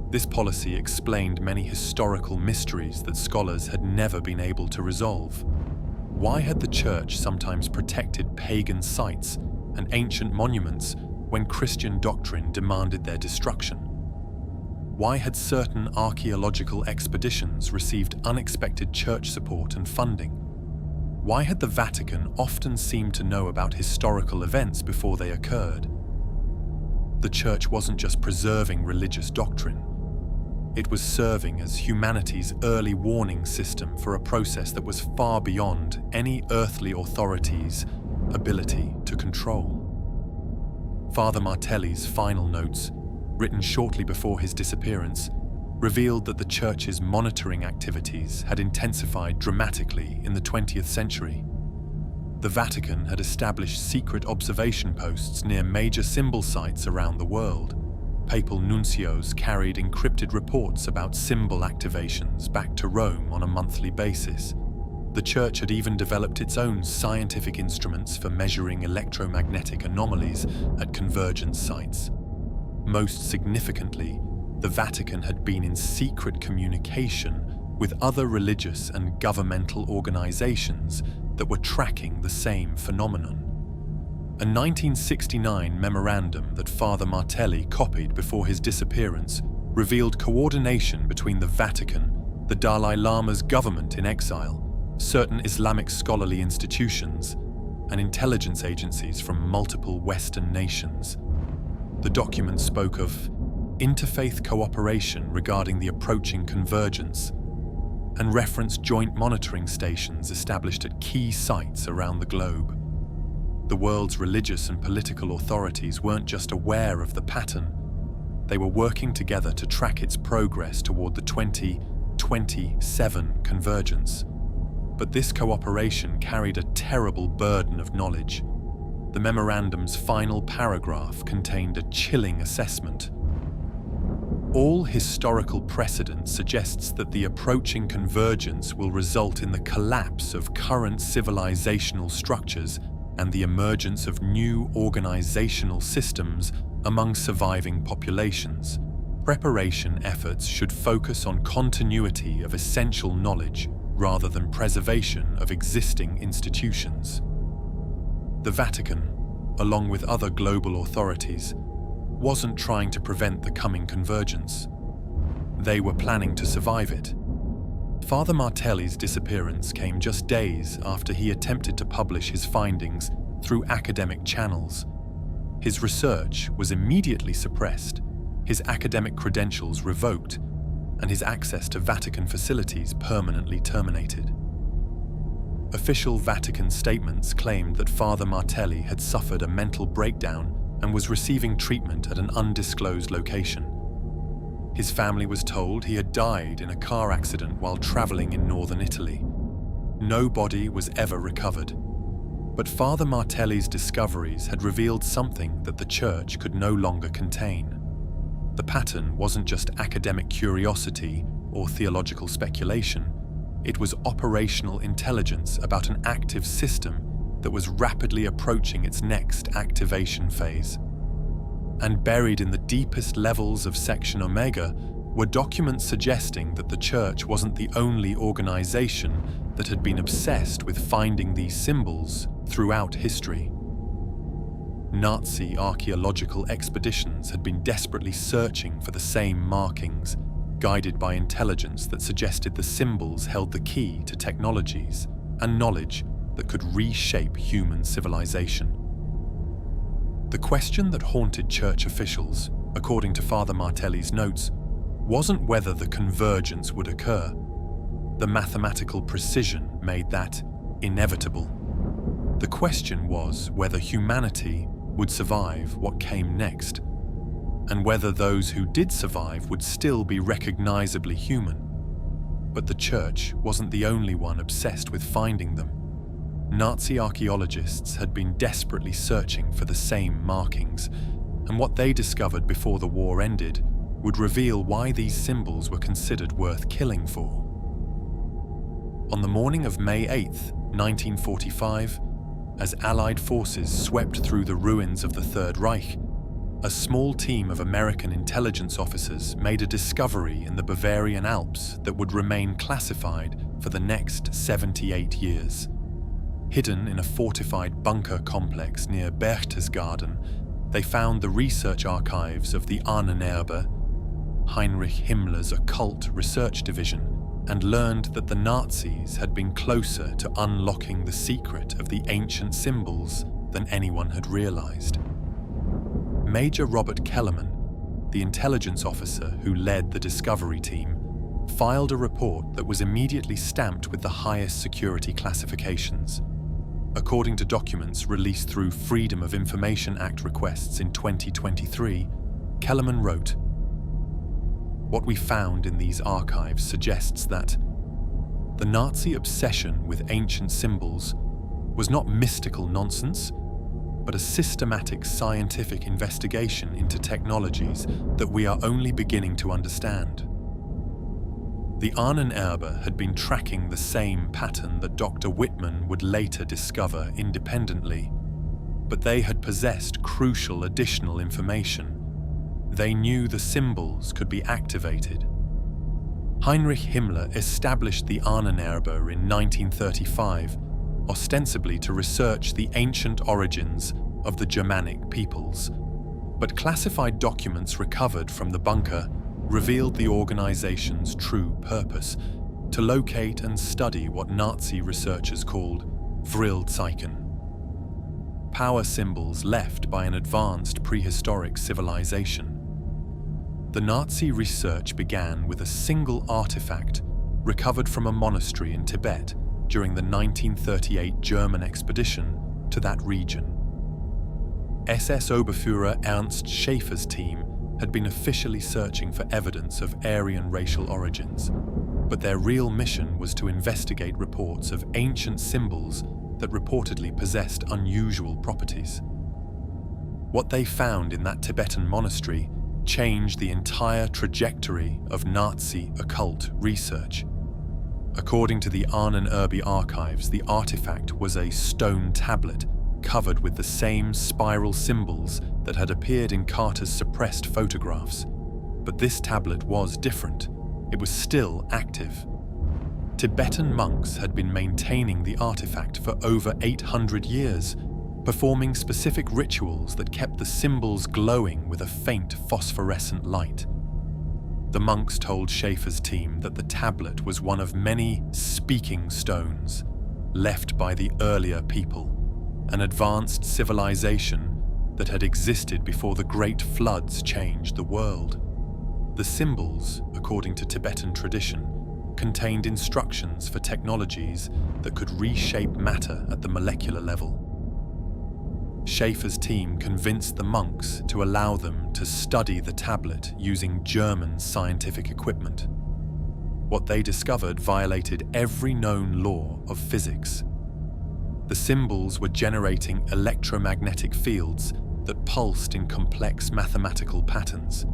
This policy explained many historical mysteries that scholars had never been able to resolve. Why had the Church sometimes protected pagan sites and ancient monuments when Christian doctrine demanded their destruction? Why had certain archaeological expeditions received unexpected Church support and funding? Why had the Vatican often seemed to know about historical events before they occurred? The Church wasn't just preserving religious doctrine. It was serving as humanity's early warning system for a process that was far beyond any earthly authority's ability to control. Father Martelli's final notes, written shortly before his disappearance, revealed that the Church's monitoring activities had intensified dramatically in the 20th century. The Vatican had established secret observation posts near major symbol sites around the world. Papal nuncios carried encrypted reports about symbol activations back to Rome on a monthly basis. The Church had even developed its own scientific instruments for measuring electromagnetic anomalies at convergence sites. Most significantly, the Vatican had been in secret communication with other religious and governmental organizations that were tracking the same phenomenon. A 1969 memorandum that Father Martelli copied before his disappearance revealed coordination between the Vatican, the Dalai Lama's government in exile, certain Islamic scholarly institutions, and intelligence agencies from multiple Western nations. The document spoke of interfaith cooperation regarding the approaching convergence, and referenced joint monitoring stations established at key sites around the globe. The world's religious and political authorities weren't just aware of the pattern, They were working together to track its progress toward the 2027 convergence. But this cooperation carried a terrible burden of knowledge. The memorandum's final paragraph contained a chilling assessment. All historical precedent suggests that the approaching convergence will result in the collapse of current civilizational structures and the emergence of new organizational systems among surviving populations. Preparation efforts should focus on continuity of essential knowledge rather than preservation of existing institutions. The Vatican, along with other global authorities, wasn't trying to prevent the coming convergence. They were planning to survive it. Father Martelli's disappearance came just days after he attempted to publish his findings through academic channels. His research was immediately suppressed, his academic credentials revoked, and his access to Vatican facilities permanently terminated. Official Vatican statements claimed that Father Martelli had suffered a mental breakdown and was receiving treatment at an undisclosed location. His family was told he had died in a car accident while traveling in northern Italy. No body was ever recovered. But Father Martelli's discoveries had revealed something that the Church could no longer contain. The pattern wasn't just academic curiosity or theological speculation. It was operational intelligence about an active system that was rapidly approaching its next activation phase. And buried in the deepest levels of Section Omega were documents suggesting that the Church wasn't the only organization that had been obsessed with finding these symbols throughout history. Nazi archaeological expeditions had been desperately searching for the same markings, guided by intelligence that suggested the symbols held the key to technologies and knowledge that could reshape human civilization. The question that haunted Church officials, according to Father Martelli's notes, wasn't whether the convergence would occur. The mathematical precision made that inevitable. The question was whether humanity would survive what came next, and whether those who did survive would still be recognizably human. But the Church wasn't the only one obsessed with finding them. Nazi archaeologists had been desperately searching for the same markings, and what they discovered before the war ended would reveal why these symbols were considered worth killing for. On the morning of May 8, 1945, as Allied forces swept through the ruins of the Third Reich, a small team of American intelligence officers made a discovery in the Bavarian Alps that would remain classified for the next 78 years. Hidden in a fortified bunker complex near Berchtesgaden, they found the research archives of the Ahnenerbe, Heinrich Himmler's occult research division, and learned that the Nazis had been closer to unlocking the secret of the ancient symbols than anyone had realized. Major Robert Kellerman, the intelligence officer who led the discovery team, filed a report that was immediately stamped with the highest security classifications. According to documents released through Freedom of Information Act requests in 2023, Kellerman wrote, "What we found in these archives suggests that the Nazi obsession with ancient symbols was not mystical nonsense, but a systematic scientific investigation into technologies that we are only beginning to understand." The Ahnenerbe had been tracking the same pattern that Dr. Whitman would later discover independently, but they had possessed crucial additional information. They knew the symbols could be activated. Heinrich Himmler established the Ahnenerbe in 1935, ostensibly to research the ancient origins of the Germanic peoples. But classified documents recovered from the bunker revealed the organization's true purpose: to locate and study what Nazi researchers called Vrillzeichen, power symbols left by an advanced prehistoric civilization. The Nazi research began with a single artifact recovered from a monastery in Tibet during the 1938 German expedition to that region. SS Oberfuhrer Ernst Schäfer's team had been officially searching for evidence of Aryan racial origins, but their real mission was to investigate reports of ancient symbols that reportedly possessed unusual properties. What they found in that Tibetan monastery changed the entire trajectory of Nazi occult research. According to the Ahnenerbe archives, the artifact was a stone tablet covered with the same spiral symbols that had appeared in Carter's suppressed photographs. But this tablet was different. It was still active. Tibetan monks had been maintaining the artifact for over 800 years, performing specific rituals that kept the symbols glowing with a faint phosphorescent light. The monks told Schaefer's team that the tablet was one of many speaking stones left by the earlier people, an advanced civilization that had existed before the great floods changed the world. The symbols, according to Tibetan tradition, contained instructions for technologies that could reshape matter at the molecular level. Schaefer's team convinced the monks to allow them to study the tablet using German scientific equipment. What they discovered violated every known law of physics. The symbols were generating electromagnetic fields that pulsed in complex mathematical patterns.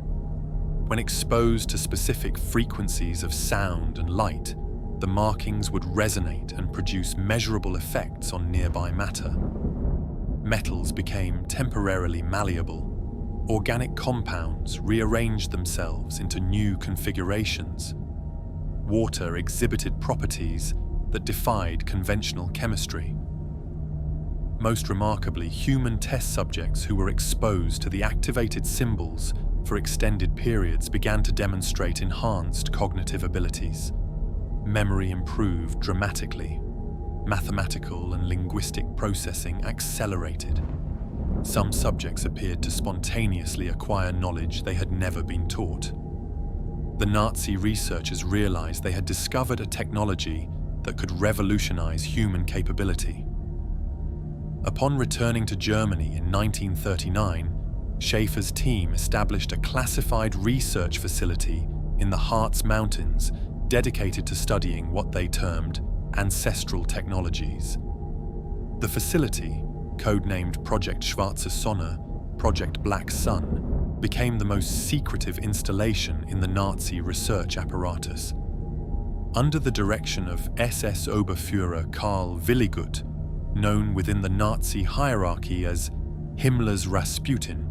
When exposed to specific frequencies of sound and light, the markings would resonate and produce measurable effects on nearby matter. Metals became temporarily malleable. Organic compounds rearranged themselves into new configurations. Water exhibited properties that defied conventional chemistry. Most remarkably, human test subjects who were exposed to the activated symbols for extended periods began to demonstrate enhanced cognitive abilities. Memory improved dramatically. Mathematical and linguistic processing accelerated. Some subjects appeared to spontaneously acquire knowledge they had never been taught. The Nazi researchers realized they had discovered a technology that could revolutionize human capability. Upon returning to Germany in 1939, Schaefer's team established a classified research facility in the Harz Mountains dedicated to studying what they termed ancestral technologies. The facility, codenamed Project Schwarze Sonne, Project Black Sun, became the most secretive installation in the Nazi research apparatus. Under the direction of SS Oberfuhrer Karl Willigut, known within the Nazi hierarchy as Himmler's Rasputin,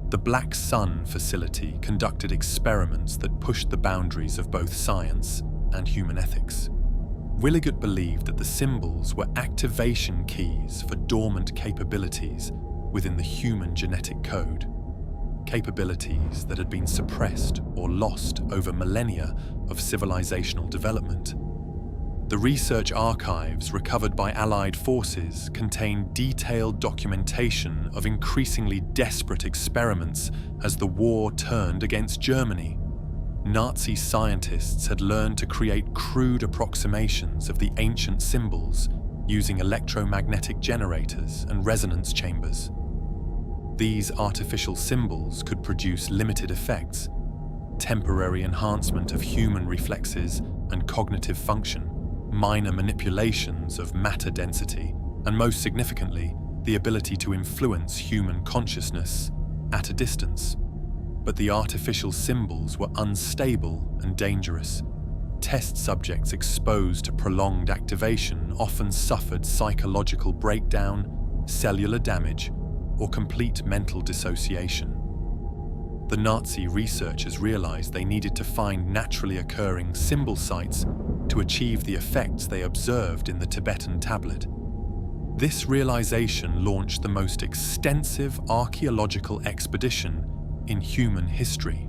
the Black Sun facility conducted experiments that pushed the boundaries of both science and human ethics. Willigut believed that the symbols were activation keys for dormant capabilities within the human genetic code, capabilities that had been suppressed or lost over millennia of civilizational development. The research archives recovered by Allied forces contain detailed documentation of increasingly desperate experiments as the war turned against Germany. Nazi scientists had learned to create crude approximations of the ancient symbols using electromagnetic generators and resonance chambers. These artificial symbols could produce limited effects, temporary enhancement of human reflexes and cognitive function, minor manipulations of matter density, and most significantly, the ability to influence human consciousness at a distance. But the artificial symbols were unstable and dangerous. Test subjects exposed to prolonged activation often suffered psychological breakdown, cellular damage, or complete mental dissociation. The Nazi researchers realized they needed to find naturally occurring symbol sites to achieve the effects they observed in the Tibetan tablet. This realization launched the most extensive archaeological expedition in human history.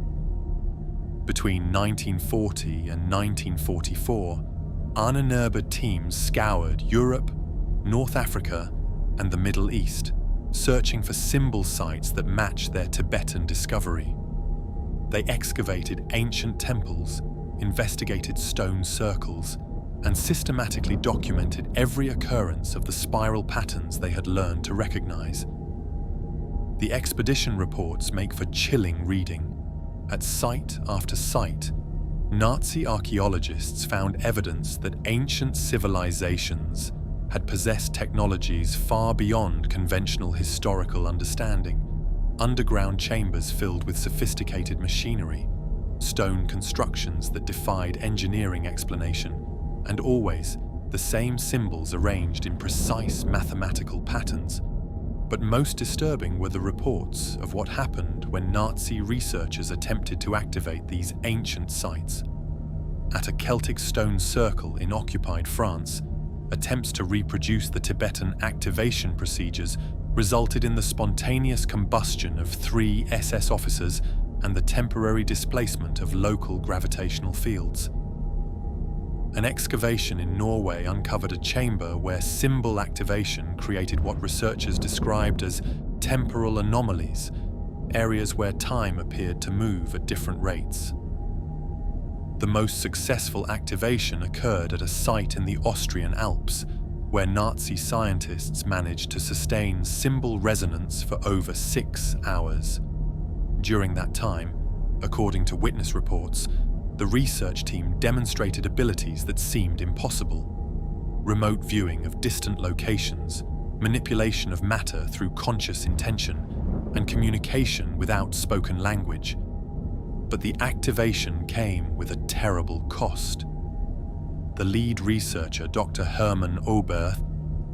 Between 1940 and 1944, Ahnenerbe teams scoured Europe, North Africa, and the Middle East, searching for symbol sites that matched their Tibetan discovery. They excavated ancient temples, investigated stone circles, and systematically documented every occurrence of the spiral patterns they had learned to recognize. The expedition reports make for chilling reading. At site after site, Nazi archaeologists found evidence that ancient civilizations had possessed technologies far beyond conventional historical understanding. Underground chambers filled with sophisticated machinery, stone constructions that defied engineering explanation, and always the same symbols arranged in precise mathematical patterns. But most disturbing were the reports of what happened when Nazi researchers attempted to activate these ancient sites. At a Celtic stone circle in occupied France, attempts to reproduce the Tibetan activation procedures resulted in the spontaneous combustion of 3 SS officers and the temporary displacement of local gravitational fields. An excavation in Norway uncovered a chamber where symbol activation created what researchers described as temporal anomalies, areas where time appeared to move at different rates. The most successful activation occurred at a site in the Austrian Alps, where Nazi scientists managed to sustain symbol resonance for over 6 hours. During that time, according to witness reports, the research team demonstrated abilities that seemed impossible. Remote viewing of distant locations, manipulation of matter through conscious intention, and communication without spoken language. But the activation came with a terrible cost. The lead researcher, Dr. Hermann Oberth,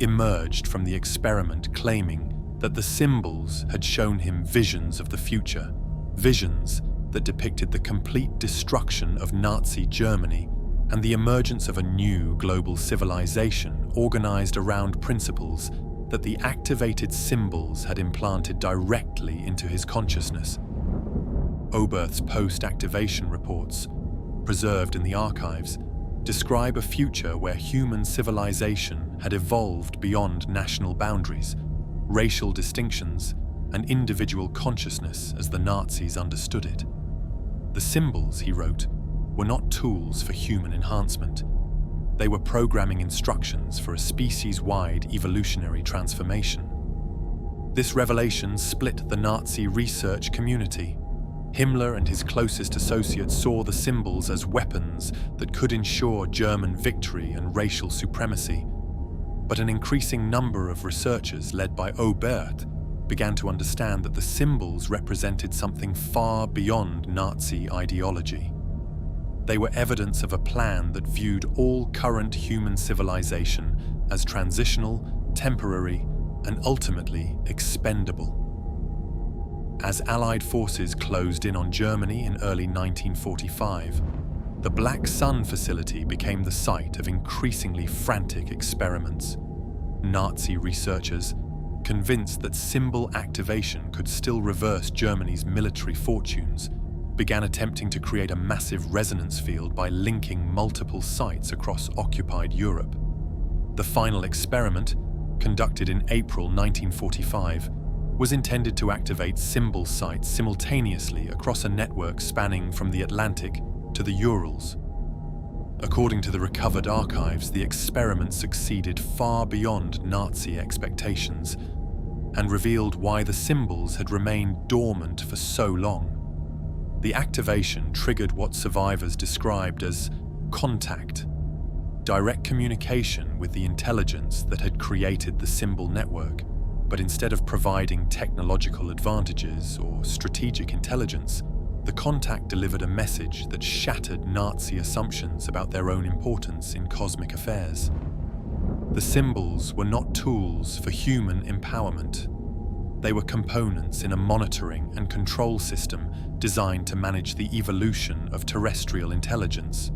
emerged from the experiment claiming that the symbols had shown him visions of the future, visions that depicted the complete destruction of Nazi Germany and the emergence of a new global civilization organized around principles that the activated symbols had implanted directly into his consciousness. Oberth's post-activation reports, preserved in the archives, describe a future where human civilization had evolved beyond national boundaries, racial distinctions, and individual consciousness as the Nazis understood it. The symbols, he wrote, were not tools for human enhancement. They were programming instructions for a species-wide evolutionary transformation. This revelation split the Nazi research community. Himmler and his closest associates saw the symbols as weapons that could ensure German victory and racial supremacy. But an increasing number of researchers, led by Oberth, began to understand that the symbols represented something far beyond Nazi ideology. They were evidence of a plan that viewed all current human civilization as transitional, temporary, and ultimately expendable. As Allied forces closed in on Germany in early 1945, the Black Sun facility became the site of increasingly frantic experiments. Nazi researchers, convinced that symbol activation could still reverse Germany's military fortunes, began attempting to create a massive resonance field by linking multiple sites across occupied Europe. The final experiment, conducted in April 1945, was intended to activate symbol sites simultaneously across a network spanning from the Atlantic to the Urals. According to the recovered archives, the experiment succeeded far beyond Nazi expectations and revealed why the symbols had remained dormant for so long. The activation triggered what survivors described as contact, direct communication with the intelligence that had created the symbol network, but instead of providing technological advantages or strategic intelligence, the contact delivered a message that shattered Nazi assumptions about their own importance in cosmic affairs. The symbols were not tools for human empowerment. They were components in a monitoring and control system designed to manage the evolution of terrestrial intelligence.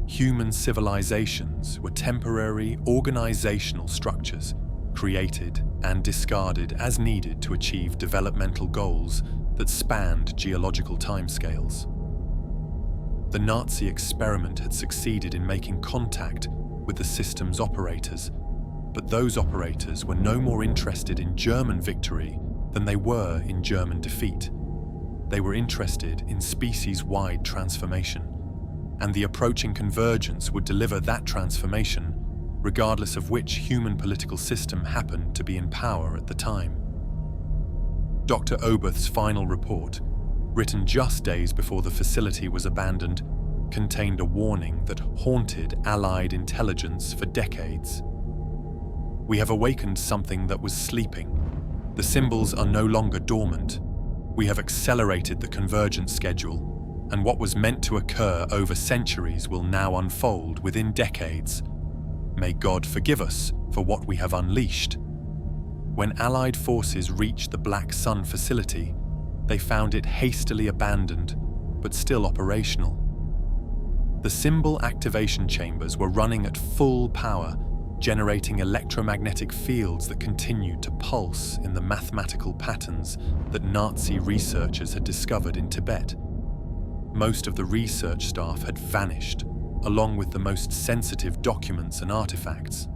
Human civilizations were temporary organizational structures created and discarded as needed to achieve developmental goals that spanned geological timescales. The Nazi experiment had succeeded in making contact with the system's operators, but those operators were no more interested in German victory than they were in German defeat. They were interested in species-wide transformation, and the approaching convergence would deliver that transformation, regardless of which human political system happened to be in power at the time. Dr. Oberth's final report, written just days before the facility was abandoned, contained a warning that haunted Allied intelligence for decades. We have awakened something that was sleeping. The symbols are no longer dormant. We have accelerated the convergence schedule, and what was meant to occur over centuries will now unfold within decades. May God forgive us for what we have unleashed. When Allied forces reached the Black Sun facility, they found it hastily abandoned, but still operational. The symbol activation chambers were running at full power, generating electromagnetic fields that continued to pulse in the mathematical patterns that Nazi researchers had discovered in Tibet. Most of the research staff had vanished, along with the most sensitive documents and artifacts.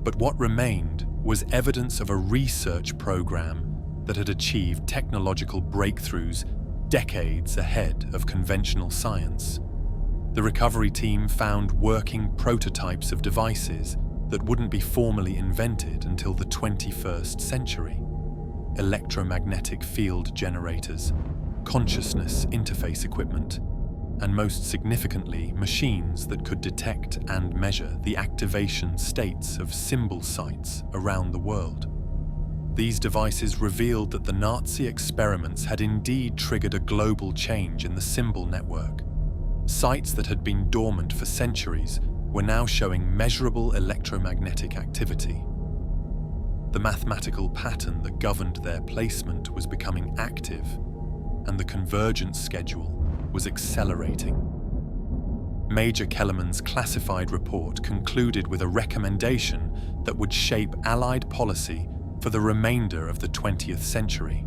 But what remained was evidence of a research program that had achieved technological breakthroughs decades ahead of conventional science. The recovery team found working prototypes of devices that wouldn't be formally invented until the 21st century. Electromagnetic field generators, consciousness interface equipment, and most significantly, machines that could detect and measure the activation states of symbol sites around the world. These devices revealed that the Nazi experiments had indeed triggered a global change in the symbol network. Sites that had been dormant for centuries were now showing measurable electromagnetic activity. The mathematical pattern that governed their placement was becoming active, and the convergence schedule was accelerating. Major Kellerman's classified report concluded with a recommendation that would shape Allied policy for the remainder of the 20th century.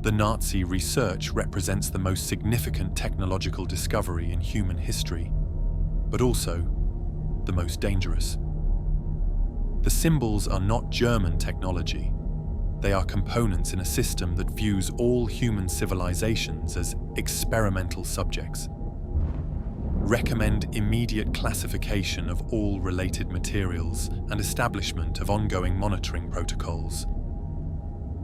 The Nazi research represents the most significant technological discovery in human history, but also the most dangerous. The symbols are not German technology. They are components in a system that views all human civilizations as experimental subjects. Recommend immediate classification of all related materials and establishment of ongoing monitoring protocols.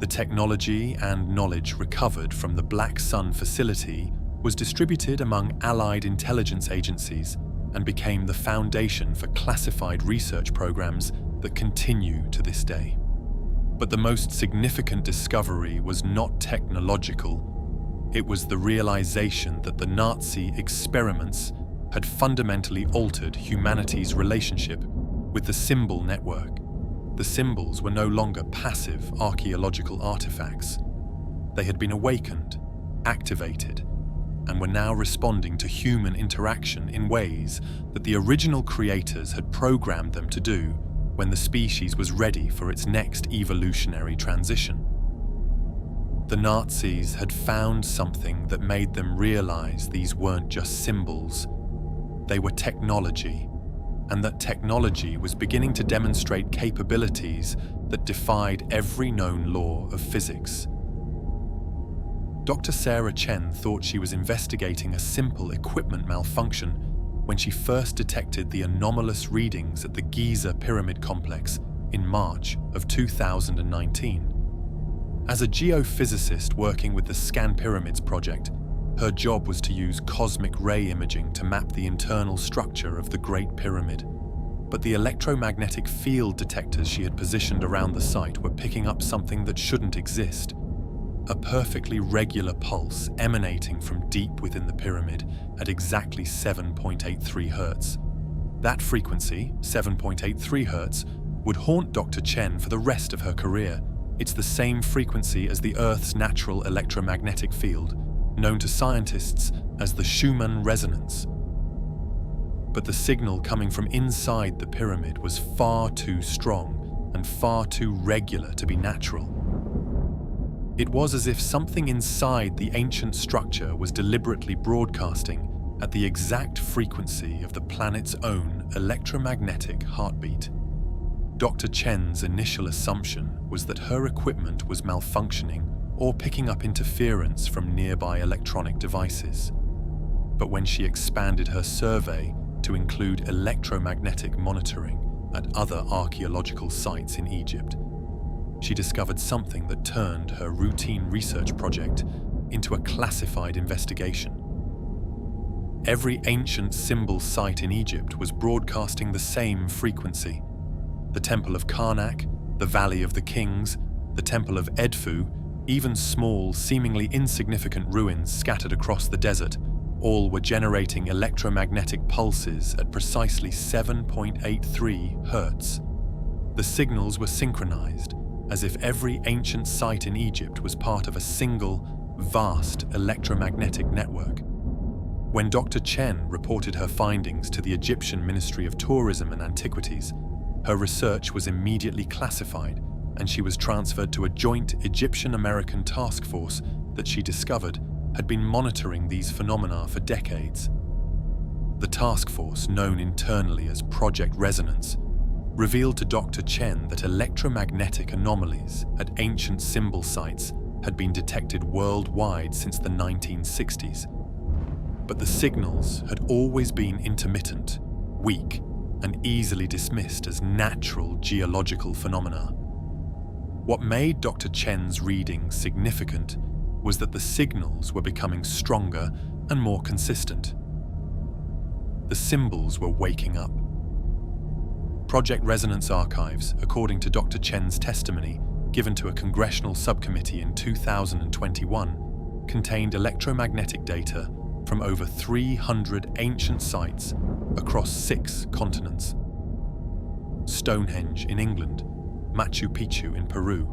The technology and knowledge recovered from the Black Sun facility was distributed among Allied intelligence agencies and became the foundation for classified research programs that continue to this day. But the most significant discovery was not technological. It was the realization that the Nazi experiments had fundamentally altered humanity's relationship with the symbol network. The symbols were no longer passive archaeological artifacts. They had been awakened, activated, and were now responding to human interaction in ways that the original creators had programmed them to do when the species was ready for its next evolutionary transition. The Nazis had found something that made them realize these weren't just symbols. They were technology, and that technology was beginning to demonstrate capabilities that defied every known law of physics. Dr. Sarah Chen thought she was investigating a simple equipment malfunction when she first detected the anomalous readings at the Giza Pyramid Complex in March of 2019. As a geophysicist working with the Scan Pyramids project, her job was to use cosmic ray imaging to map the internal structure of the Great Pyramid. But the electromagnetic field detectors she had positioned around the site were picking up something that shouldn't exist. A perfectly regular pulse emanating from deep within the pyramid at exactly 7.83 Hz. That frequency, 7.83 Hz, would haunt Dr. Chen for the rest of her career. It's the same frequency as the Earth's natural electromagnetic field, known to scientists as the Schumann resonance. But the signal coming from inside the pyramid was far too strong and far too regular to be natural. It was as if something inside the ancient structure was deliberately broadcasting at the exact frequency of the planet's own electromagnetic heartbeat. Dr. Chen's initial assumption was that her equipment was malfunctioning or picking up interference from nearby electronic devices. But when she expanded her survey to include electromagnetic monitoring at other archaeological sites in Egypt, she discovered something that turned her routine research project into a classified investigation. Every ancient symbol site in Egypt was broadcasting the same frequency. The Temple of Karnak, the Valley of the Kings, the Temple of Edfu, even small, seemingly insignificant ruins scattered across the desert, all were generating electromagnetic pulses at precisely 7.83 Hz. The signals were synchronized, as if every ancient site in Egypt was part of a single, vast electromagnetic network. When Dr. Chen reported her findings to the Egyptian Ministry of Tourism and Antiquities, her research was immediately classified, and she was transferred to a joint Egyptian-American task force that she discovered had been monitoring these phenomena for decades. The task force, known internally as Project Resonance, revealed to Dr. Chen that electromagnetic anomalies at ancient symbol sites had been detected worldwide since the 1960s. But the signals had always been intermittent, weak, and easily dismissed as natural geological phenomena. What made Dr. Chen's readings significant was that the signals were becoming stronger and more consistent. The symbols were waking up. Project Resonance archives, according to Dr. Chen's testimony given to a congressional subcommittee in 2021, contained electromagnetic data from over 300 ancient sites across 6 continents. Stonehenge in England, Machu Picchu in Peru,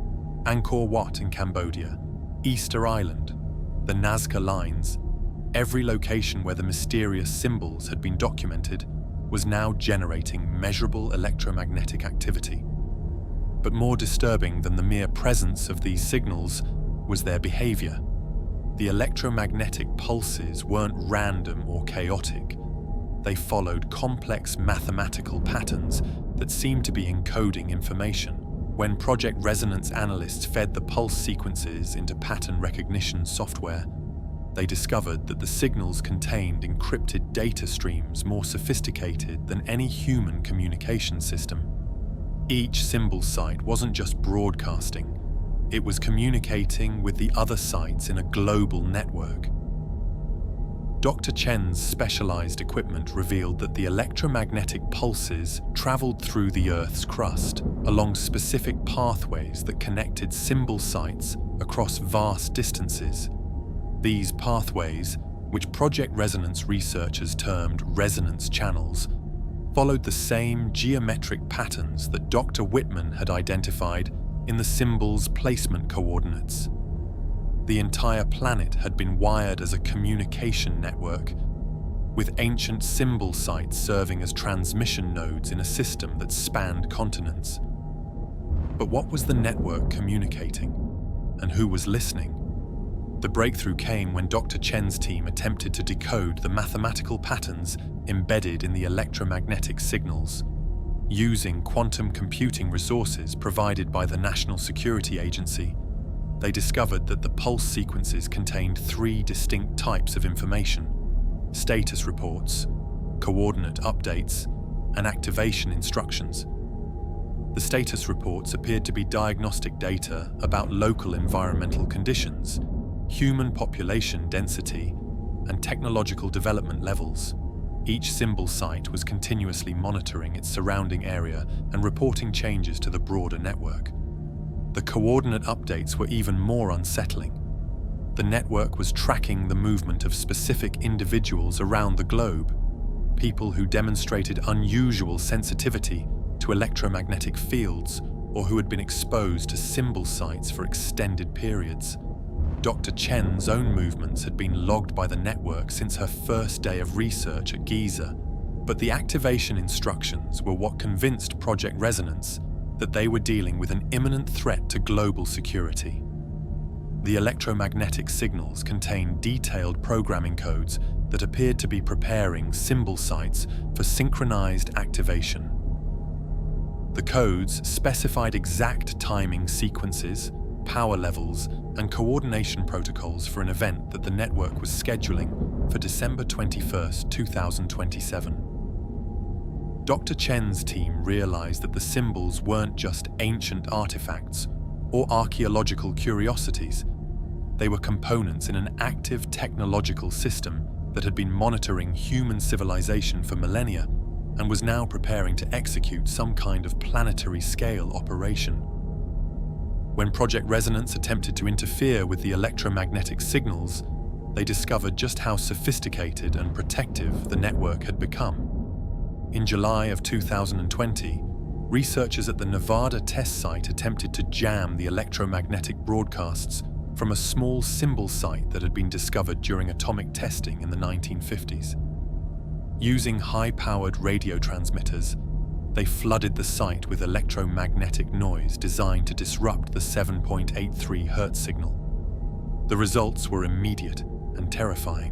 Angkor Wat in Cambodia, Easter Island, the Nazca Lines, every location where the mysterious symbols had been documented was now generating measurable electromagnetic activity. But more disturbing than the mere presence of these signals was their behavior. The electromagnetic pulses weren't random or chaotic. They followed complex mathematical patterns that seemed to be encoding information. When Project Resonance analysts fed the pulse sequences into pattern recognition software, they discovered that the signals contained encrypted data streams more sophisticated than any human communication system. Each symbol site wasn't just broadcasting, it was communicating with the other sites in a global network. Dr. Chen's specialized equipment revealed that the electromagnetic pulses traveled through the Earth's crust along specific pathways that connected symbol sites across vast distances. These pathways, which Project Resonance researchers termed resonance channels, followed the same geometric patterns that Dr. Whitman had identified in the symbol's placement coordinates. The entire planet had been wired as a communication network, with ancient symbol sites serving as transmission nodes in a system that spanned continents. But what was the network communicating, and who was listening? The breakthrough came when Dr. Chen's team attempted to decode the mathematical patterns embedded in the electromagnetic signals. Using quantum computing resources provided by the National Security Agency, they discovered that the pulse sequences contained 3 distinct types of information: status reports, coordinate updates, and activation instructions. The status reports appeared to be diagnostic data about local environmental conditions, human population density, and technological development levels. Each symbol site was continuously monitoring its surrounding area and reporting changes to the broader network. The coordinate updates were even more unsettling. The network was tracking the movement of specific individuals around the globe, people who demonstrated unusual sensitivity to electromagnetic fields or who had been exposed to symbol sites for extended periods. Dr. Chen's own movements had been logged by the network since her first day of research at Giza, but the activation instructions were what convinced Project Resonance that they were dealing with an imminent threat to global security. The electromagnetic signals contained detailed programming codes that appeared to be preparing symbol sites for synchronized activation. The codes specified exact timing sequences, power levels, and coordination protocols for an event that the network was scheduling for December 21, 2027. Dr. Chen's team realized that the symbols weren't just ancient artifacts or archaeological curiosities. They were components in an active technological system that had been monitoring human civilization for millennia and was now preparing to execute some kind of planetary-scale operation. When Project Resonance attempted to interfere with the electromagnetic signals, they discovered just how sophisticated and protective the network had become. In July of 2020, researchers at the Nevada test site attempted to jam the electromagnetic broadcasts from a small symbol site that had been discovered during atomic testing in the 1950s. Using high-powered radio transmitters, they flooded the site with electromagnetic noise designed to disrupt the 7.83 Hz signal. The results were immediate and terrifying.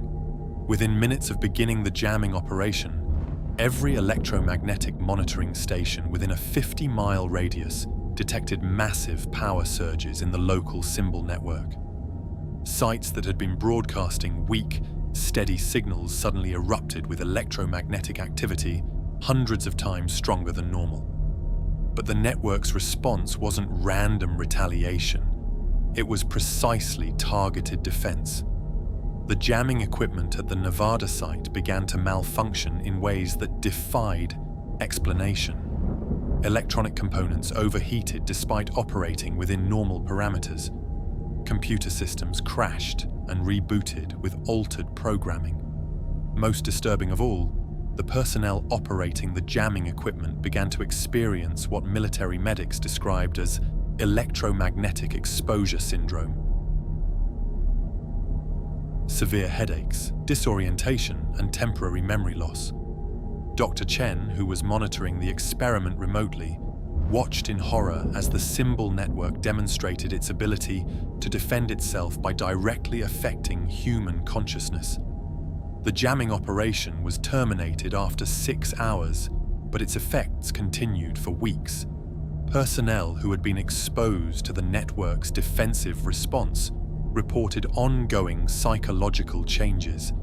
Within minutes of beginning the jamming operation, every electromagnetic monitoring station within a 50-mile radius detected massive power surges in the local symbol network. Sites that had been broadcasting weak, steady signals suddenly erupted with electromagnetic activity hundreds of times stronger than normal. But the network's response wasn't random retaliation. It was precisely targeted defense. The jamming equipment at the Nevada site began to malfunction in ways that defied explanation. Electronic components overheated despite operating within normal parameters. Computer systems crashed and rebooted with altered programming. Most disturbing of all, the personnel operating the jamming equipment began to experience what military medics described as electromagnetic exposure syndrome. Severe headaches, disorientation, and temporary memory loss. Dr. Chen, who was monitoring the experiment remotely, watched in horror as the symbol network demonstrated its ability to defend itself by directly affecting human consciousness. The jamming operation was terminated after 6 hours, but its effects continued for weeks. Personnel who had been exposed to the network's defensive response reported ongoing psychological changes,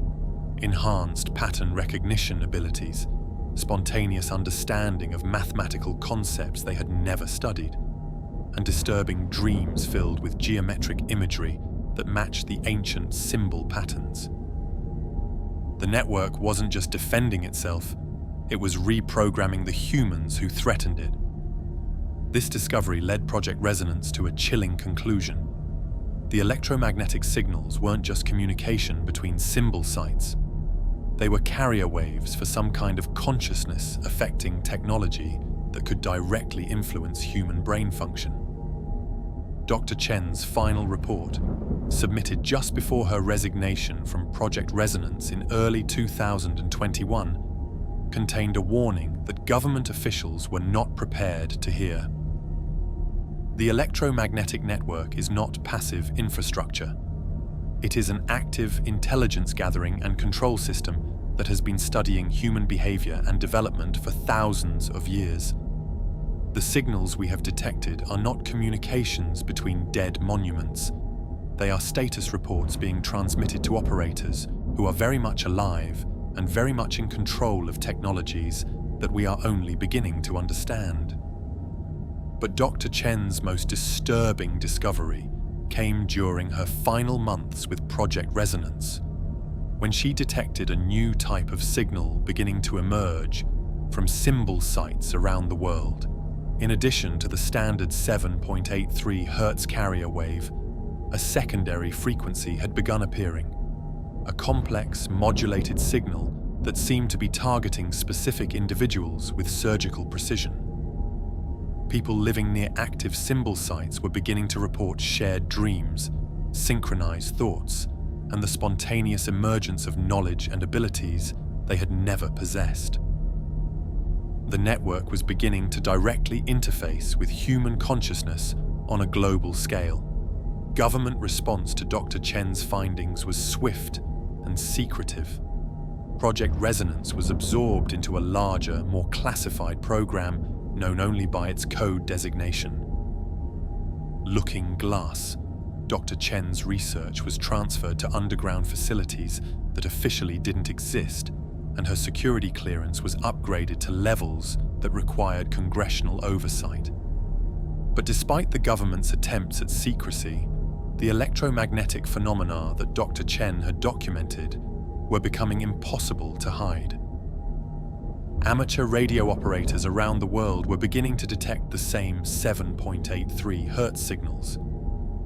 enhanced pattern recognition abilities, spontaneous understanding of mathematical concepts they had never studied, and disturbing dreams filled with geometric imagery that matched the ancient symbol patterns. The network wasn't just defending itself, it was reprogramming the humans who threatened it. This discovery led Project Resonance to a chilling conclusion. The electromagnetic signals weren't just communication between symbol sites. They were carrier waves for some kind of consciousness affecting technology that could directly influence human brain function. Dr. Chen's final report, submitted just before her resignation from Project Resonance in early 2021, contained a warning that government officials were not prepared to hear. The electromagnetic network is not passive infrastructure. It is an active intelligence gathering and control system that has been studying human behavior and development for thousands of years. The signals we have detected are not communications between dead monuments. They are status reports being transmitted to operators who are very much alive and very much in control of technologies that we are only beginning to understand. But Dr. Chen's most disturbing discovery came during her final months with Project Resonance, when she detected a new type of signal beginning to emerge from symbol sites around the world. In addition to the standard 7.83 Hz carrier wave, a secondary frequency had begun appearing, a complex modulated signal that seemed to be targeting specific individuals with surgical precision. People living near active symbol sites were beginning to report shared dreams, synchronized thoughts, and the spontaneous emergence of knowledge and abilities they had never possessed. The network was beginning to directly interface with human consciousness on a global scale. Government response to Dr. Chen's findings was swift and secretive. Project Resonance was absorbed into a larger, more classified program known only by its code designation. Looking Glass, Dr. Chen's research was transferred to underground facilities that officially didn't exist, and her security clearance was upgraded to levels that required congressional oversight. But despite the government's attempts at secrecy, the electromagnetic phenomena that Dr. Chen had documented were becoming impossible to hide. Amateur radio operators around the world were beginning to detect the same 7.83 Hz signals.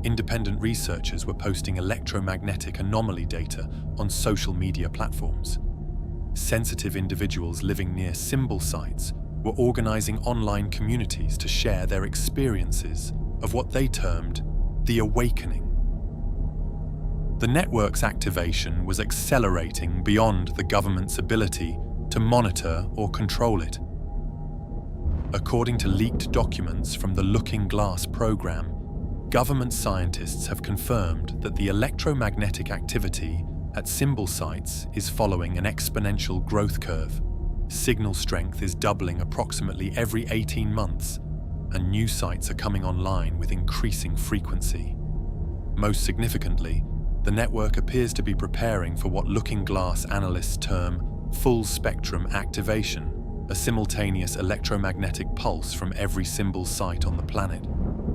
Independent researchers were posting electromagnetic anomaly data on social media platforms. Sensitive individuals living near symbol sites were organizing online communities to share their experiences of what they termed the awakening. The network's activation was accelerating beyond the government's ability to monitor or control it. According to leaked documents from the Looking Glass program, government scientists have confirmed that the electromagnetic activity at symbol sites is following an exponential growth curve. Signal strength is doubling approximately every 18 months, and new sites are coming online with increasing frequency. Most significantly, the network appears to be preparing for what Looking Glass analysts term full-spectrum activation, a simultaneous electromagnetic pulse from every symbol site on the planet,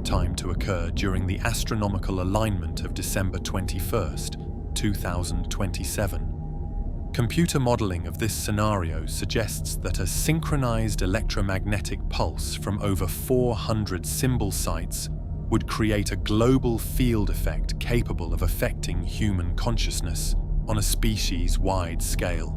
timed to occur during the astronomical alignment of December 21st, 2027. Computer modeling of this scenario suggests that a synchronized electromagnetic pulse from over 400 symbol sites would create a global field effect capable of affecting human consciousness on a species-wide scale.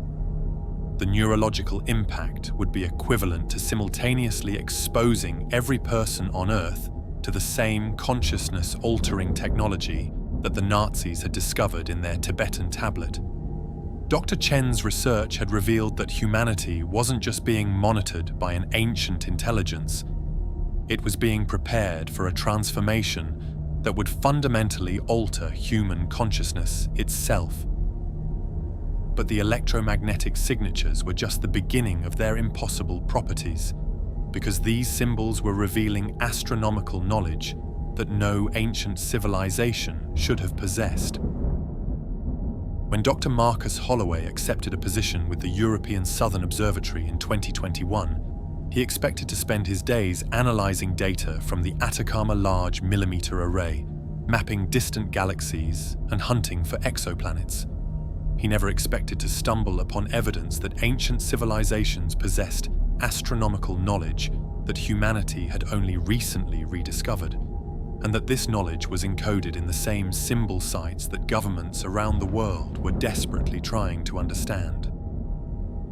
The neurological impact would be equivalent to simultaneously exposing every person on Earth to the same consciousness-altering technology that the Nazis had discovered in their Tibetan tablet. Dr. Chen's research had revealed that humanity wasn't just being monitored by an ancient intelligence, it was being prepared for a transformation that would fundamentally alter human consciousness itself. But the electromagnetic signatures were just the beginning of their impossible properties, because these symbols were revealing astronomical knowledge that no ancient civilization should have possessed. When Dr. Marcus Holloway accepted a position with the European Southern Observatory in 2021, he expected to spend his days analyzing data from the Atacama Large Millimeter Array, mapping distant galaxies and hunting for exoplanets. He never expected to stumble upon evidence that ancient civilizations possessed astronomical knowledge that humanity had only recently rediscovered, and that this knowledge was encoded in the same symbol sites that governments around the world were desperately trying to understand.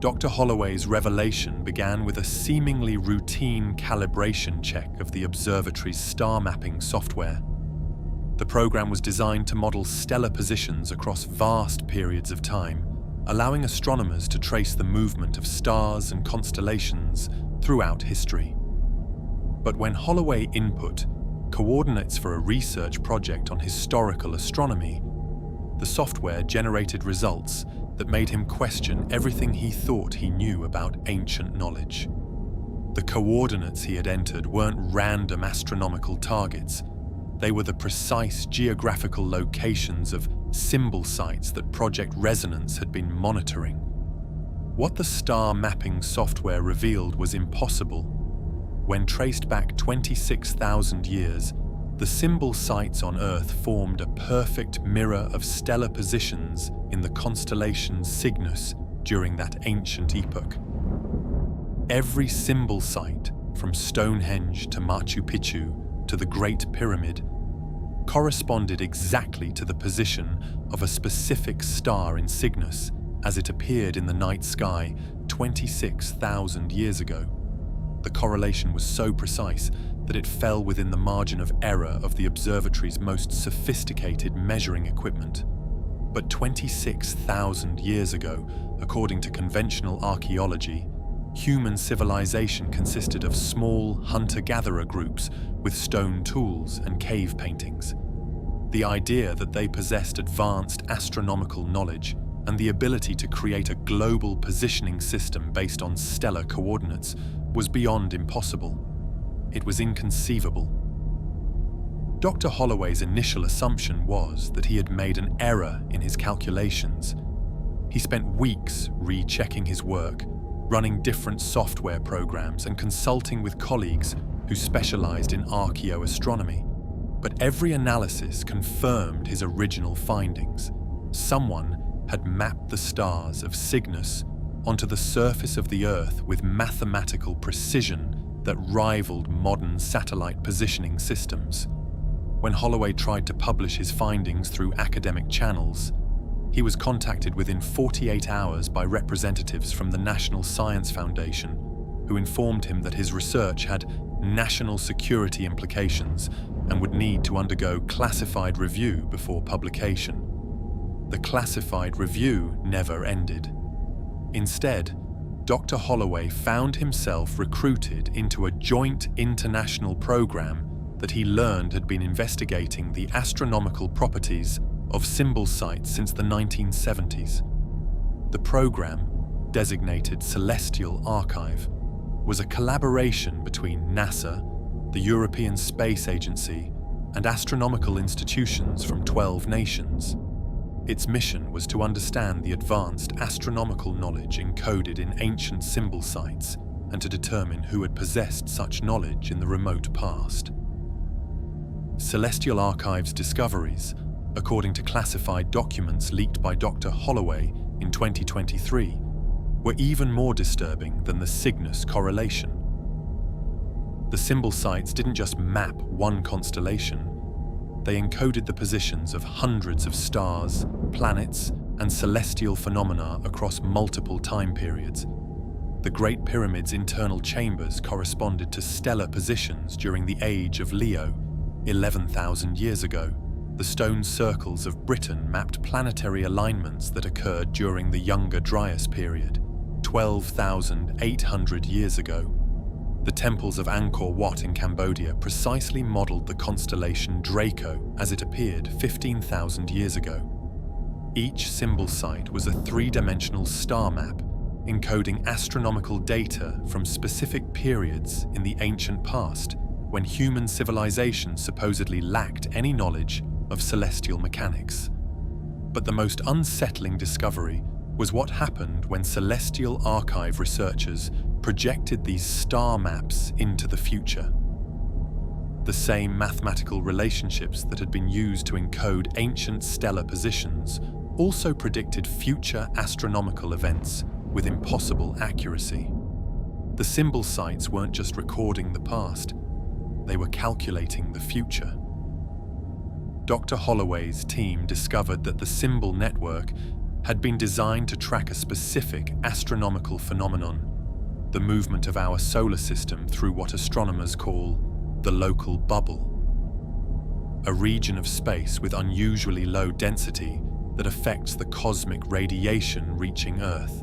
Dr. Holloway's revelation began with a seemingly routine calibration check of the observatory's star mapping software. The program was designed to model stellar positions across vast periods of time, allowing astronomers to trace the movement of stars and constellations throughout history. But when Holloway input coordinates for a research project on historical astronomy, the software generated results that made him question everything he thought he knew about ancient knowledge. The coordinates he had entered weren't random astronomical targets. They were the precise geographical locations of symbol sites that Project Resonance had been monitoring. What the star mapping software revealed was impossible. When traced back 26,000 years, the symbol sites on Earth formed a perfect mirror of stellar positions in the constellation Cygnus during that ancient epoch. Every symbol site, from Stonehenge to Machu Picchu to the Great Pyramid, corresponded exactly to the position of a specific star in Cygnus as it appeared in the night sky 26,000 years ago. The correlation was so precise that it fell within the margin of error of the observatory's most sophisticated measuring equipment. But 26,000 years ago, according to conventional archaeology, human civilization consisted of small hunter-gatherer groups with stone tools and cave paintings. The idea that they possessed advanced astronomical knowledge and the ability to create a global positioning system based on stellar coordinates was beyond impossible. It was inconceivable. Dr. Holloway's initial assumption was that he had made an error in his calculations. He spent weeks rechecking his work, running different software programs and consulting with colleagues who specialized in archaeoastronomy. But every analysis confirmed his original findings. Someone had mapped the stars of Cygnus onto the surface of the Earth with mathematical precision that rivaled modern satellite positioning systems. When Holloway tried to publish his findings through academic channels, he was contacted within 48 hours by representatives from the National Science Foundation, who informed him that his research had national security implications and would need to undergo classified review before publication. The classified review never ended. Instead, Dr. Holloway found himself recruited into a joint international program that he learned had been investigating the astronomical properties of symbol sites since the 1970s. The program, designated Celestial Archive, was a collaboration between NASA, the European Space Agency, and astronomical institutions from 12 nations. Its mission was to understand the advanced astronomical knowledge encoded in ancient symbol sites and to determine who had possessed such knowledge in the remote past. Celestial Archive's discoveries, according to classified documents leaked by Dr. Holloway in 2023, were even more disturbing than the Cygnus correlation. The symbol sites didn't just map one constellation, they encoded the positions of hundreds of stars, planets, and celestial phenomena across multiple time periods. The Great Pyramid's internal chambers corresponded to stellar positions during the age of Leo, 11,000 years ago. The stone circles of Britain mapped planetary alignments that occurred during the Younger Dryas period, 12,800 years ago. The temples of Angkor Wat in Cambodia precisely modelled the constellation Draco as it appeared 15,000 years ago. Each symbol site was a three-dimensional star map, encoding astronomical data from specific periods in the ancient past, when human civilization supposedly lacked any knowledge of celestial mechanics. But the most unsettling discovery was what happened when Celestial Archive researchers projected these star maps into the future. The same mathematical relationships that had been used to encode ancient stellar positions also predicted future astronomical events with impossible accuracy. The symbol sites weren't just recording the past, they were calculating the future. Dr. Holloway's team discovered that the symbol network had been designed to track a specific astronomical phenomenon, the movement of our solar system through what astronomers call the local bubble, a region of space with unusually low density that affects the cosmic radiation reaching Earth.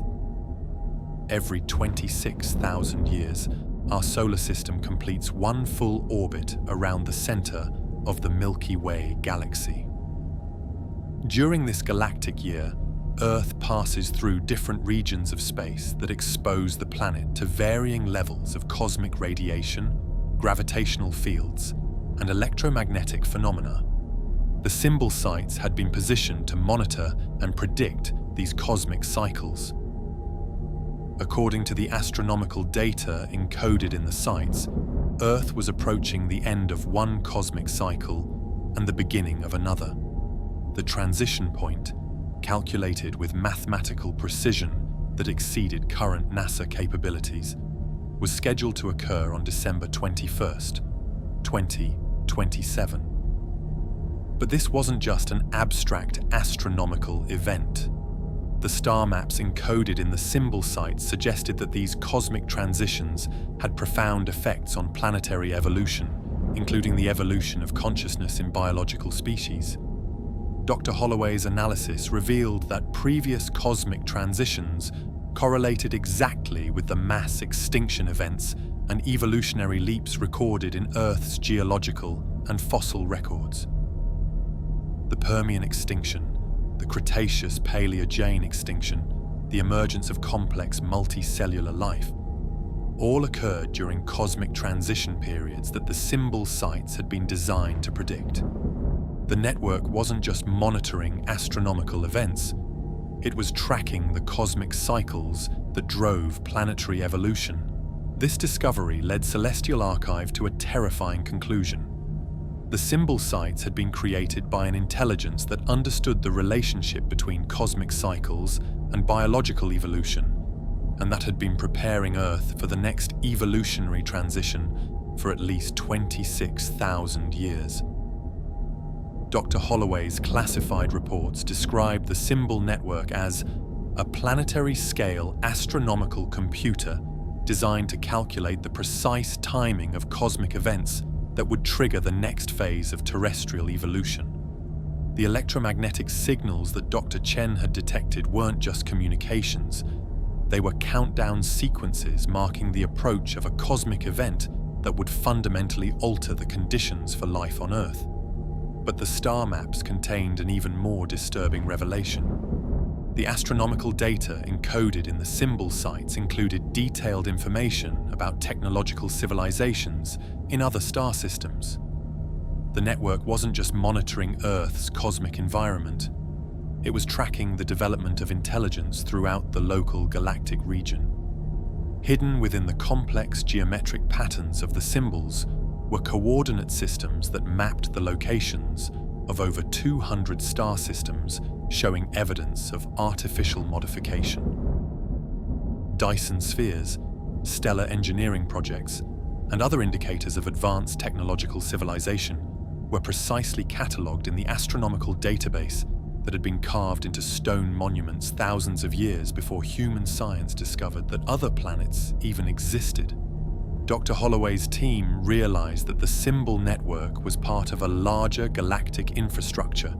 Every 26,000 years, our solar system completes one full orbit around the center of the Milky Way galaxy. During this galactic year, Earth passes through different regions of space that expose the planet to varying levels of cosmic radiation, gravitational fields, and electromagnetic phenomena. The symbol sites had been positioned to monitor and predict these cosmic cycles. According to the astronomical data encoded in the sites, Earth was approaching the end of one cosmic cycle and the beginning of another. The transition point, calculated with mathematical precision that exceeded current NASA capabilities, was scheduled to occur on December 21st, 2027. But this wasn't just an abstract astronomical event. The star maps encoded in the symbol sites suggested that these cosmic transitions had profound effects on planetary evolution, including the evolution of consciousness in biological species. Dr. Holloway's analysis revealed that previous cosmic transitions correlated exactly with the mass extinction events and evolutionary leaps recorded in Earth's geological and fossil records. The Permian extinction, the Cretaceous-Paleogene extinction, the emergence of complex multicellular life, all occurred during cosmic transition periods that the symbol sites had been designed to predict. The network wasn't just monitoring astronomical events, it was tracking the cosmic cycles that drove planetary evolution. This discovery led Celestial Archive to a terrifying conclusion. The symbol sites had been created by an intelligence that understood the relationship between cosmic cycles and biological evolution, and that had been preparing Earth for the next evolutionary transition for at least 26,000 years. Dr. Holloway's classified reports described the symbol network as a planetary-scale astronomical computer designed to calculate the precise timing of cosmic events that would trigger the next phase of terrestrial evolution. The electromagnetic signals that Dr. Chen had detected weren't just communications. They were countdown sequences marking the approach of a cosmic event that would fundamentally alter the conditions for life on Earth. But the star maps contained an even more disturbing revelation. The astronomical data encoded in the symbol sites included detailed information about technological civilizations in other star systems. The network wasn't just monitoring Earth's cosmic environment. It was tracking the development of intelligence throughout the local galactic region. Hidden within the complex geometric patterns of the symbols were coordinate systems that mapped the locations of over 200 star systems showing evidence of artificial modification. Dyson spheres, stellar engineering projects, and other indicators of advanced technological civilization were precisely catalogued in the astronomical database that had been carved into stone monuments thousands of years before human science discovered that other planets even existed. Dr. Holloway's team realized that the symbol network was part of a larger galactic infrastructure,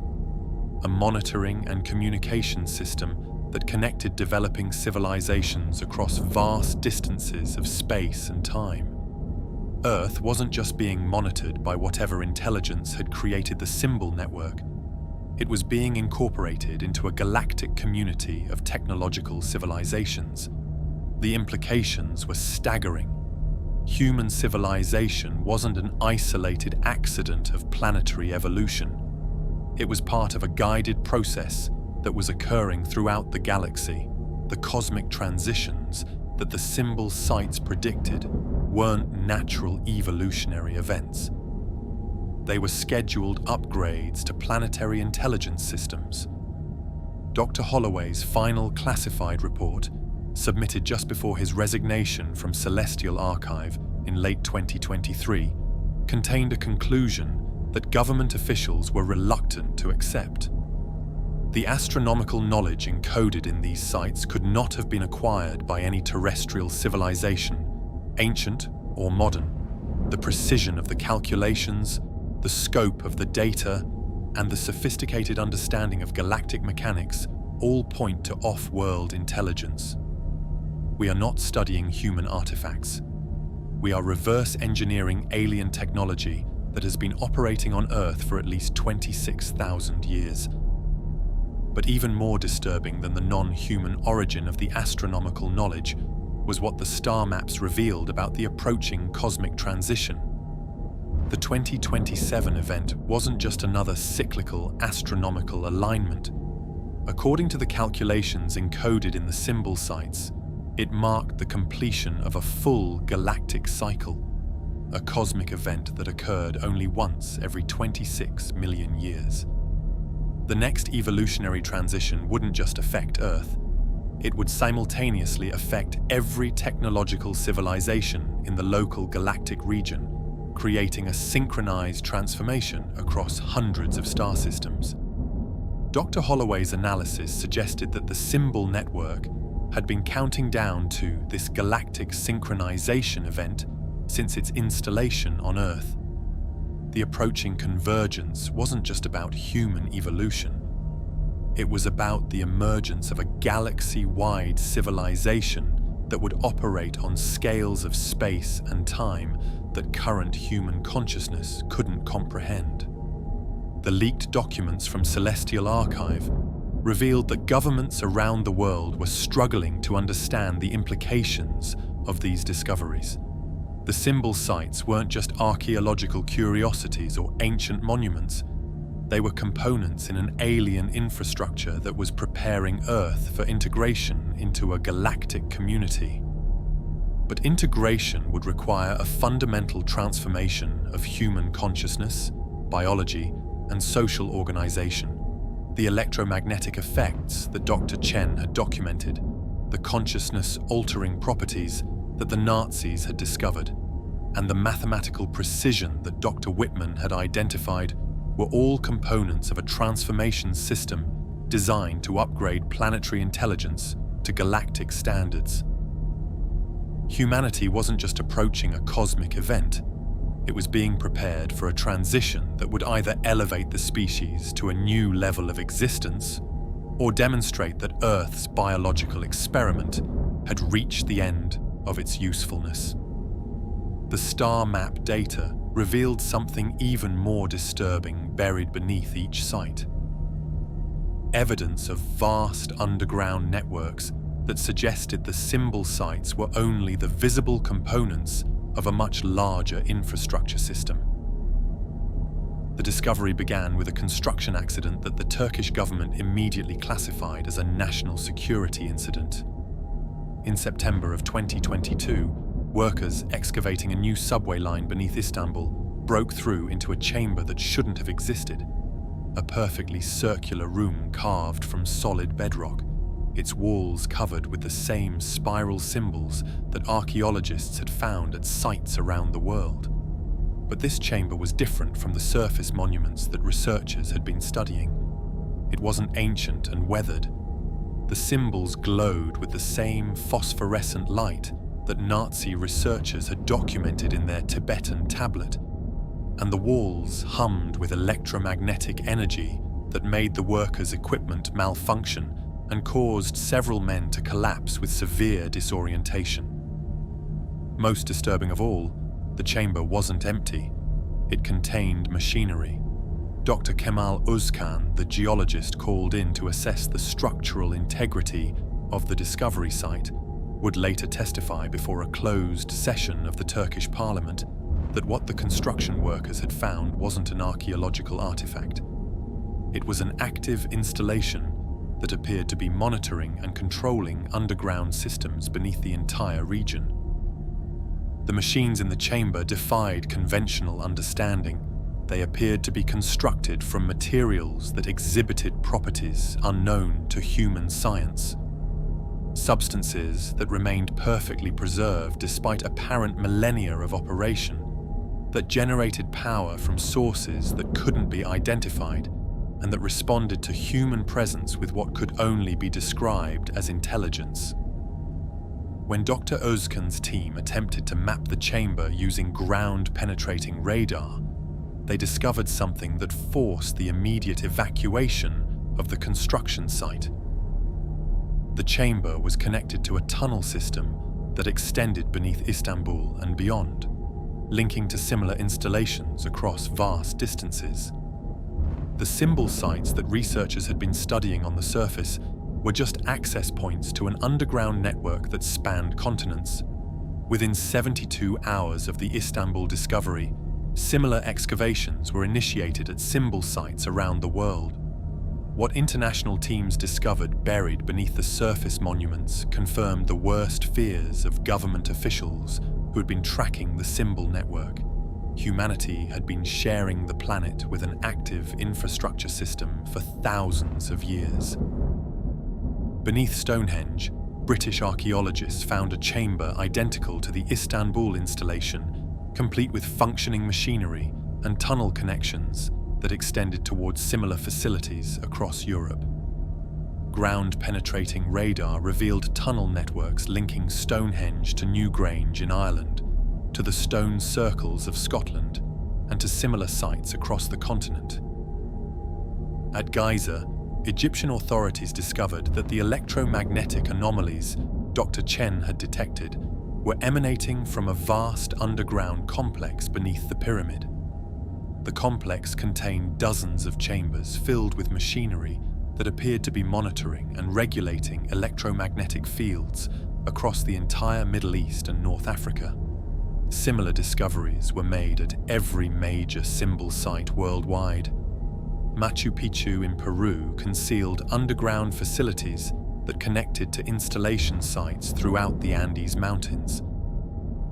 a monitoring and communication system that connected developing civilizations across vast distances of space and time. Earth wasn't just being monitored by whatever intelligence had created the symbol network. It was being incorporated into a galactic community of technological civilizations. The implications were staggering. Human civilization wasn't an isolated accident of planetary evolution. It was part of a guided process that was occurring throughout the galaxy. The cosmic transitions that the symbol sites predicted weren't natural evolutionary events. They were scheduled upgrades to planetary intelligence systems. Dr. Holloway's final classified report, submitted just before his resignation from Celestial Archive in late 2023, contained a conclusion that government officials were reluctant to accept. The astronomical knowledge encoded in these sites could not have been acquired by any terrestrial civilization, ancient or modern. The precision of the calculations, the scope of the data, and the sophisticated understanding of galactic mechanics all point to off-world intelligence. We are not studying human artifacts. We are reverse engineering alien technology that has been operating on Earth for at least 26,000 years. But even more disturbing than the non-human origin of the astronomical knowledge was what the star maps revealed about the approaching cosmic transition. The 2027 event wasn't just another cyclical astronomical alignment. According to the calculations encoded in the symbol sites, it marked the completion of a full galactic cycle, a cosmic event that occurred only once every 26 million years. The next evolutionary transition wouldn't just affect Earth. It would simultaneously affect every technological civilization in the local galactic region, creating a synchronized transformation across hundreds of star systems. Dr. Holloway's analysis suggested that the symbol network had been counting down to this galactic synchronization event since its installation on Earth. The approaching convergence wasn't just about human evolution. It was about the emergence of a galaxy-wide civilization that would operate on scales of space and time that current human consciousness couldn't comprehend. The leaked documents from Celestial Archive revealed that governments around the world were struggling to understand the implications of these discoveries. The symbol sites weren't just archaeological curiosities or ancient monuments. They were components in an alien infrastructure that was preparing Earth for integration into a galactic community. But integration would require a fundamental transformation of human consciousness, biology, and social organization. The electromagnetic effects that Dr. Chen had documented, the consciousness-altering properties that the Nazis had discovered, and the mathematical precision that Dr. Whitman had identified were all components of a transformation system designed to upgrade planetary intelligence to galactic standards. Humanity wasn't just approaching a cosmic event, it was being prepared for a transition that would either elevate the species to a new level of existence or demonstrate that Earth's biological experiment had reached the end of its usefulness. The star map data revealed something even more disturbing buried beneath each site. Evidence of vast underground networks that suggested the symbol sites were only the visible components of a much larger infrastructure system. The discovery began with a construction accident that the Turkish government immediately classified as a national security incident. In September of 2022, workers excavating a new subway line beneath Istanbul broke through into a chamber that shouldn't have existed. A perfectly circular room carved from solid bedrock, its walls covered with the same spiral symbols that archaeologists had found at sites around the world. But this chamber was different from the surface monuments that researchers had been studying. It wasn't ancient and weathered. The symbols glowed with the same phosphorescent light that Nazi researchers had documented in their Tibetan tablet, and the walls hummed with electromagnetic energy that made the workers' equipment malfunction and caused several men to collapse with severe disorientation. Most disturbing of all, the chamber wasn't empty. It contained machinery. Dr. Kemal Özkan, the geologist called in to assess the structural integrity of the discovery site, would later testify before a closed session of the Turkish parliament that what the construction workers had found wasn't an archaeological artifact. It was an active installation that appeared to be monitoring and controlling underground systems beneath the entire region. The machines in the chamber defied conventional understanding. They appeared to be constructed from materials that exhibited properties unknown to human science. Substances that remained perfectly preserved despite apparent millennia of operation, that generated power from sources that couldn't be identified, and that responded to human presence with what could only be described as intelligence. When Dr. Özkan's team attempted to map the chamber using ground-penetrating radar, they discovered something that forced the immediate evacuation of the construction site. The chamber was connected to a tunnel system that extended beneath Istanbul and beyond, linking to similar installations across vast distances. The symbol sites that researchers had been studying on the surface were just access points to an underground network that spanned continents. Within 72 hours of the Istanbul discovery, similar excavations were initiated at symbol sites around the world. What international teams discovered buried beneath the surface monuments confirmed the worst fears of government officials who had been tracking the symbol network. Humanity had been sharing the planet with an active infrastructure system for thousands of years. Beneath Stonehenge, British archaeologists found a chamber identical to the Istanbul installation, complete with functioning machinery and tunnel connections that extended towards similar facilities across Europe. Ground-penetrating radar revealed tunnel networks linking Stonehenge to Newgrange in Ireland, to the stone circles of Scotland, and to similar sites across the continent. At Giza, Egyptian authorities discovered that the electromagnetic anomalies Dr. Chen had detected were emanating from a vast underground complex beneath the pyramid. The complex contained dozens of chambers filled with machinery that appeared to be monitoring and regulating electromagnetic fields across the entire Middle East and North Africa. Similar discoveries were made at every major symbol site worldwide. Machu Picchu in Peru concealed underground facilities that connected to installation sites throughout the Andes Mountains.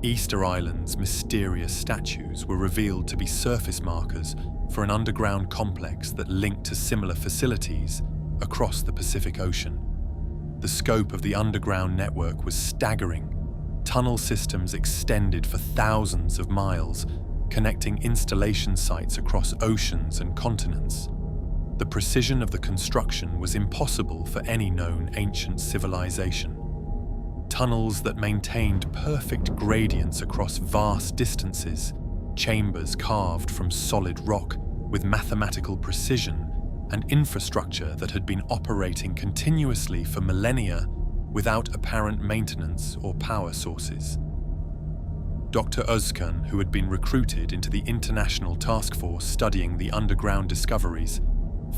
Easter Island's mysterious statues were revealed to be surface markers for an underground complex that linked to similar facilities across the Pacific Ocean. The scope of the underground network was staggering. Tunnel systems extended for thousands of miles, connecting installation sites across oceans and continents. The precision of the construction was impossible for any known ancient civilization. Tunnels that maintained perfect gradients across vast distances, chambers carved from solid rock with mathematical precision, and infrastructure that had been operating continuously for millennia without apparent maintenance or power sources. Dr. Özkan, who had been recruited into the international task force studying the underground discoveries,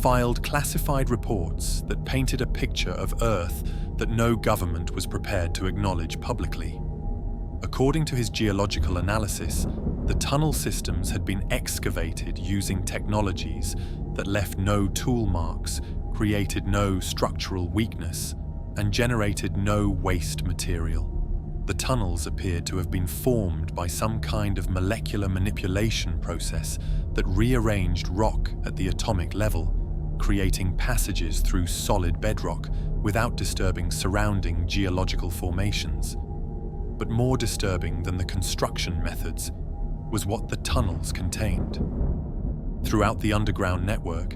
filed classified reports that painted a picture of Earth that no government was prepared to acknowledge publicly. According to his geological analysis, the tunnel systems had been excavated using technologies that left no tool marks, created no structural weakness, and generated no waste material. The tunnels appeared to have been formed by some kind of molecular manipulation process that rearranged rock at the atomic level, creating passages through solid bedrock without disturbing surrounding geological formations. But more disturbing than the construction methods was what the tunnels contained. Throughout the underground network,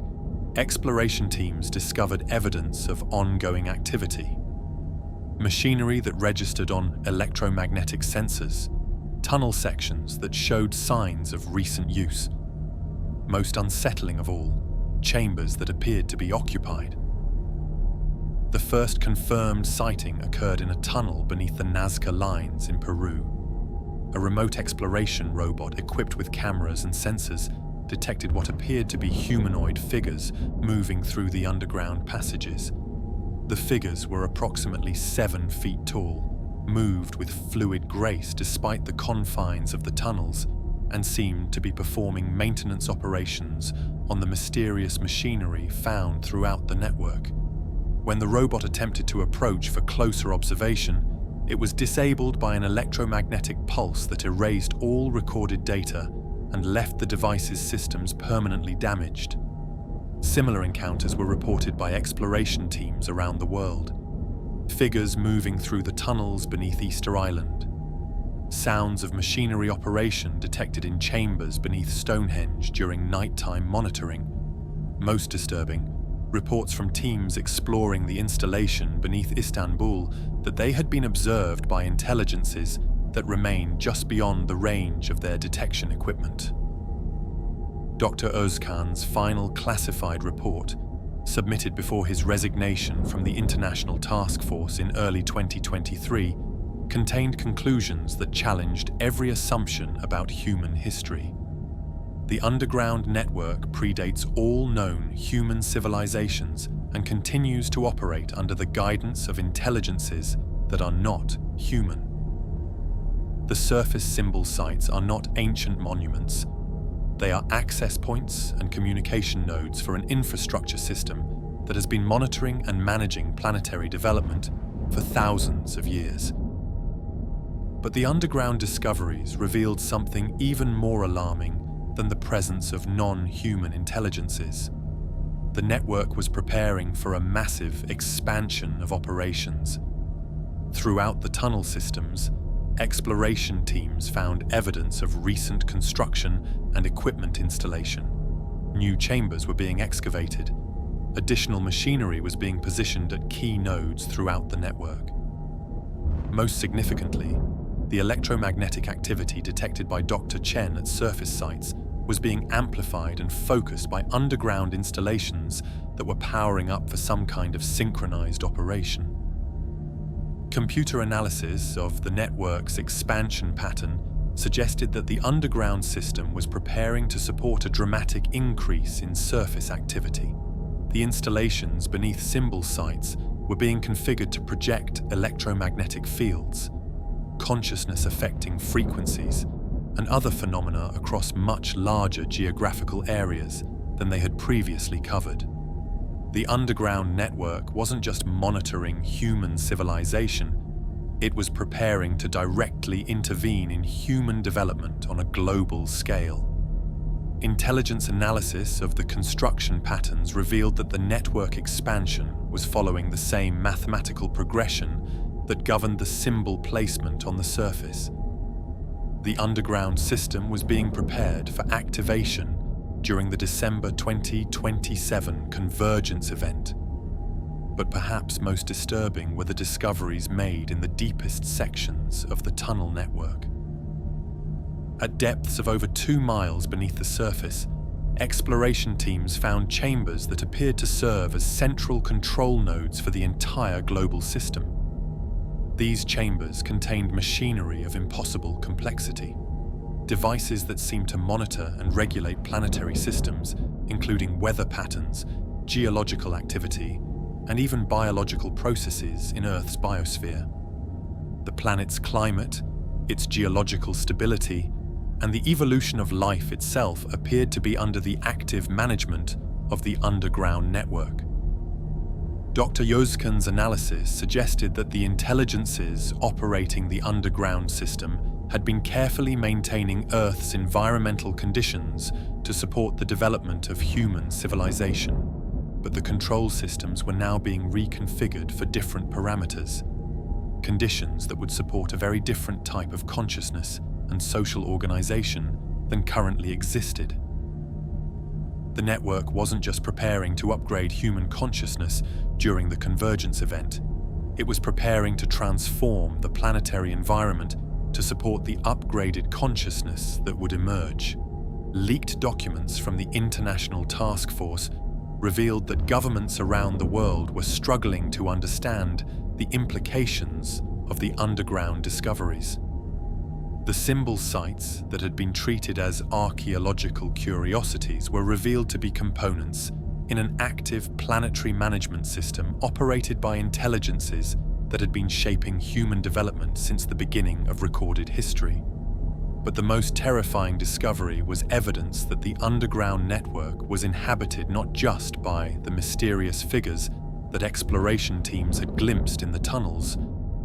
exploration teams discovered evidence of ongoing activity. Machinery that registered on electromagnetic sensors, tunnel sections that showed signs of recent use. Most unsettling of all, chambers that appeared to be occupied. The first confirmed sighting occurred in a tunnel beneath the Nazca lines in Peru. A remote exploration robot equipped with cameras and sensors detected what appeared to be humanoid figures moving through the underground passages. The figures were approximately 7 feet tall, moved with fluid grace despite the confines of the tunnels, and seemed to be performing maintenance operations on the mysterious machinery found throughout the network. When the robot attempted to approach for closer observation, it was disabled by an electromagnetic pulse that erased all recorded data and left the device's systems permanently damaged. Similar encounters were reported by exploration teams around the world. Figures moving through the tunnels beneath Easter Island. Sounds of machinery operation detected in chambers beneath Stonehenge during nighttime monitoring. Most disturbing, reports from teams exploring the installation beneath Istanbul that they had been observed by intelligences that remain just beyond the range of their detection equipment. Dr. Özkan's final classified report, submitted before his resignation from the International Task Force in early 2023, contained conclusions that challenged every assumption about human history. The underground network predates all known human civilizations and continues to operate under the guidance of intelligences that are not human. The surface symbol sites are not ancient monuments. They are access points and communication nodes for an infrastructure system that has been monitoring and managing planetary development for thousands of years. But the underground discoveries revealed something even more alarming than the presence of non-human intelligences. The network was preparing for a massive expansion of operations. Throughout the tunnel systems, exploration teams found evidence of recent construction and equipment installation. New chambers were being excavated. Additional machinery was being positioned at key nodes throughout the network. Most significantly, the electromagnetic activity detected by Dr. Chen at surface sites was being amplified and focused by underground installations that were powering up for some kind of synchronized operation. Computer analysis of the network's expansion pattern suggested that the underground system was preparing to support a dramatic increase in surface activity. The installations beneath symbol sites were being configured to project electromagnetic fields, consciousness-affecting frequencies, and other phenomena across much larger geographical areas than they had previously covered. The underground network wasn't just monitoring human civilization, it was preparing to directly intervene in human development on a global scale. intelligence analysis of the construction patterns revealed that the network expansion was following the same mathematical progression that governed the symbol placement on the surface. The underground system was being prepared for activation during the December 2027 convergence event. But perhaps most disturbing were the discoveries made in the deepest sections of the tunnel network. At depths of over 2 miles beneath the surface, exploration teams found chambers that appeared to serve as central control nodes for the entire global system. These chambers contained machinery of impossible complexity, devices that seemed to monitor and regulate planetary systems, including weather patterns, geological activity, and even biological processes in Earth's biosphere. The planet's climate, its geological stability, and the evolution of life itself appeared to be under the active management of the underground network. Dr. Yozkan's analysis suggested that the intelligences operating the underground system had been carefully maintaining Earth's environmental conditions to support the development of human civilization, but the control systems were now being reconfigured for different parameters, conditions that would support a very different type of consciousness and social organization than currently existed. The network wasn't just preparing to upgrade human consciousness during the convergence event. It was preparing to transform the planetary environment to support the upgraded consciousness that would emerge. Leaked documents from the International Task Force revealed that governments around the world were struggling to understand the implications of the underground discoveries. The symbol sites that had been treated as archaeological curiosities were revealed to be components in an active planetary management system operated by intelligences that had been shaping human development since the beginning of recorded history. But the most terrifying discovery was evidence that the underground network was inhabited not just by the mysterious figures that exploration teams had glimpsed in the tunnels,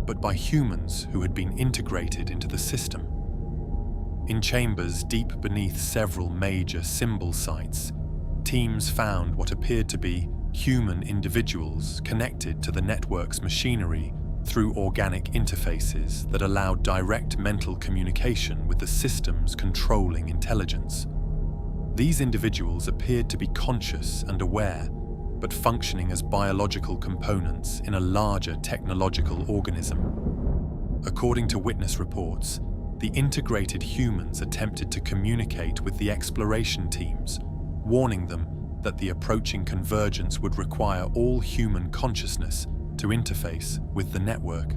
but by humans who had been integrated into the system. In chambers deep beneath several major symbol sites, teams found what appeared to be human individuals connected to the network's machinery through organic interfaces that allowed direct mental communication with the system's controlling intelligence. These individuals appeared to be conscious and aware, but functioning as biological components in a larger technological organism. According to witness reports, the integrated humans attempted to communicate with the exploration teams, warning them that the approaching convergence would require all human consciousness to interface with the network.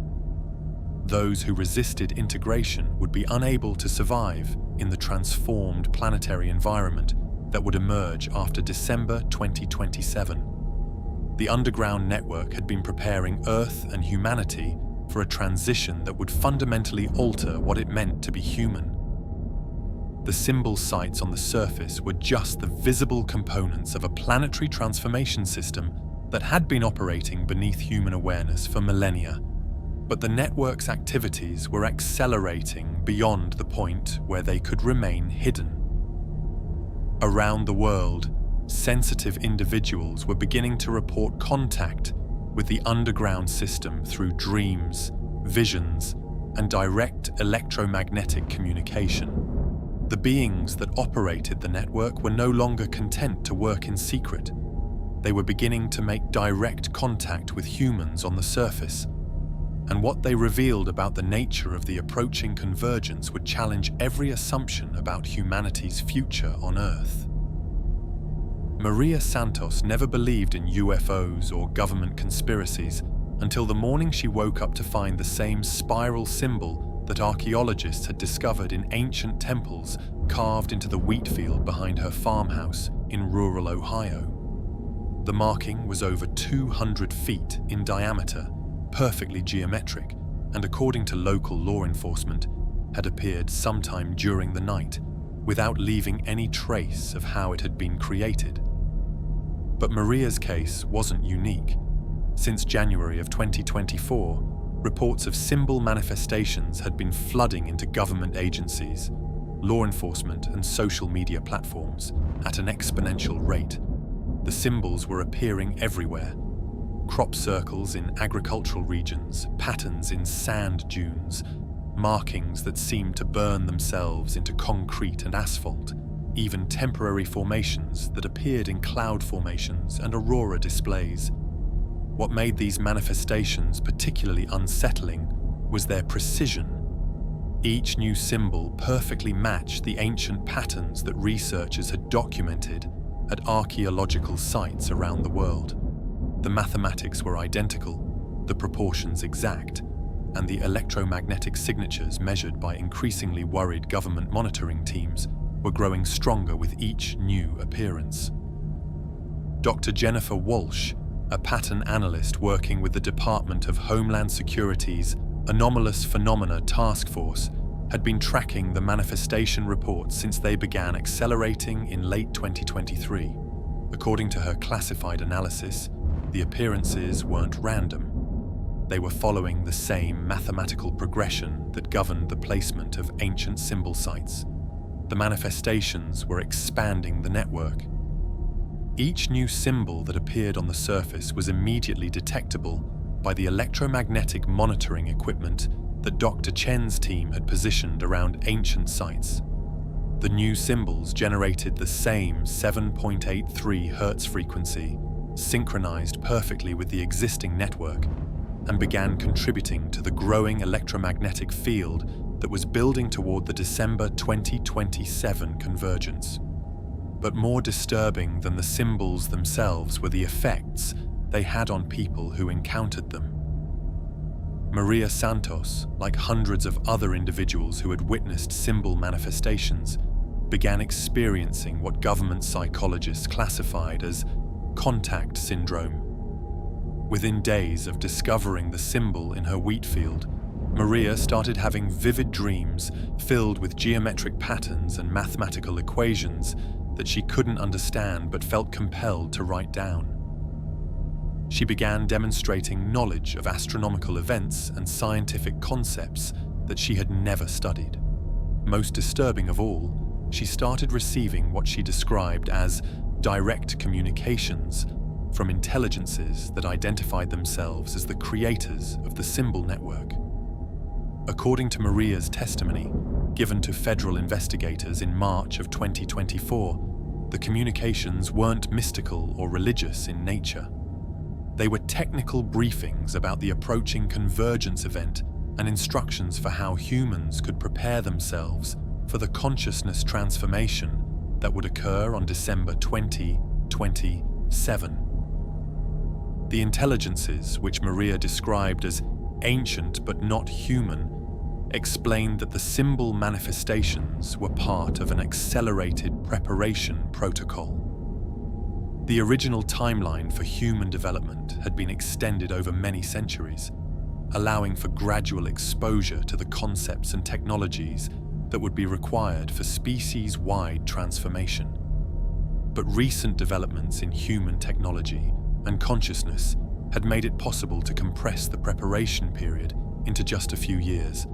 Those who resisted integration would be unable to survive in the transformed planetary environment that would emerge after December 2027. The underground network had been preparing Earth and humanity for a transition that would fundamentally alter what it meant to be human. The symbol sites on the surface were just the visible components of a planetary transformation system that had been operating beneath human awareness for millennia. But the network's activities were accelerating beyond the point where they could remain hidden. Around the world, sensitive individuals were beginning to report contact with the underground system through dreams, visions, and direct electromagnetic communication. The beings that operated the network were no longer content to work in secret. They were beginning to make direct contact with humans on the surface, and what they revealed about the nature of the approaching convergence would challenge every assumption about humanity's future on Earth. Maria Santos never believed in UFOs or government conspiracies until the morning she woke up to find the same spiral symbol that archaeologists had discovered in ancient temples carved into the wheat field behind her farmhouse in rural Ohio. The marking was over 200 feet in diameter, perfectly geometric, and according to local law enforcement, had appeared sometime during the night, without leaving any trace of how it had been created. But Maria's case wasn't unique. Since January of 2024, reports of symbol manifestations had been flooding into government agencies. law enforcement, and social media platforms at an exponential rate. The symbols were appearing everywhere. Crop circles in agricultural regions, patterns in sand dunes, markings that seemed to burn themselves into concrete and asphalt, even temporary formations that appeared in cloud formations and aurora displays. What made these manifestations particularly unsettling was their precision. Each new symbol perfectly matched the ancient patterns that researchers had documented at archaeological sites around the world. The mathematics were identical, the proportions exact, and the electromagnetic signatures measured by increasingly worried government monitoring teams were growing stronger with each new appearance. Dr. Jennifer Walsh, a pattern analyst working with the Department of Homeland Security's Anomalous Phenomena Task Force, had been tracking the manifestation reports since they began accelerating in late 2023. According to her classified analysis, the appearances weren't random. They were following the same mathematical progression that governed the placement of ancient symbol sites. The manifestations were expanding the network. Each new symbol that appeared on the surface was immediately detectable by the electromagnetic monitoring equipment that Dr. Chen's team had positioned around ancient sites. The new symbols generated the same 7.83 Hz frequency, synchronized perfectly with the existing network, and began contributing to the growing electromagnetic field that was building toward the December 2027 convergence. But more disturbing than the symbols themselves were the effects they had on people who encountered them. Maria Santos, like hundreds of other individuals who had witnessed symbol manifestations, began experiencing what government psychologists classified as contact syndrome. Within days of discovering the symbol in her wheat field, Maria started having vivid dreams filled with geometric patterns and mathematical equations that she couldn't understand but felt compelled to write down. She began demonstrating knowledge of astronomical events and scientific concepts that she had never studied. Most disturbing of all, she started receiving what she described as direct communications from intelligences that identified themselves as the creators of the symbol network. According to Maria's testimony, given to federal investigators in March of 2024, the communications weren't mystical or religious in nature. They were technical briefings about the approaching convergence event and instructions for how humans could prepare themselves for the consciousness transformation that would occur on December 2027. The intelligences, which Maria described as ancient but not human, explained that the symbol manifestations were part of an accelerated preparation protocol. The original timeline for human development had been extended over many centuries, allowing for gradual exposure to the concepts and technologies that would be required for species-wide transformation. But recent developments in human technology and consciousness had made it possible to compress the preparation period into just a few years.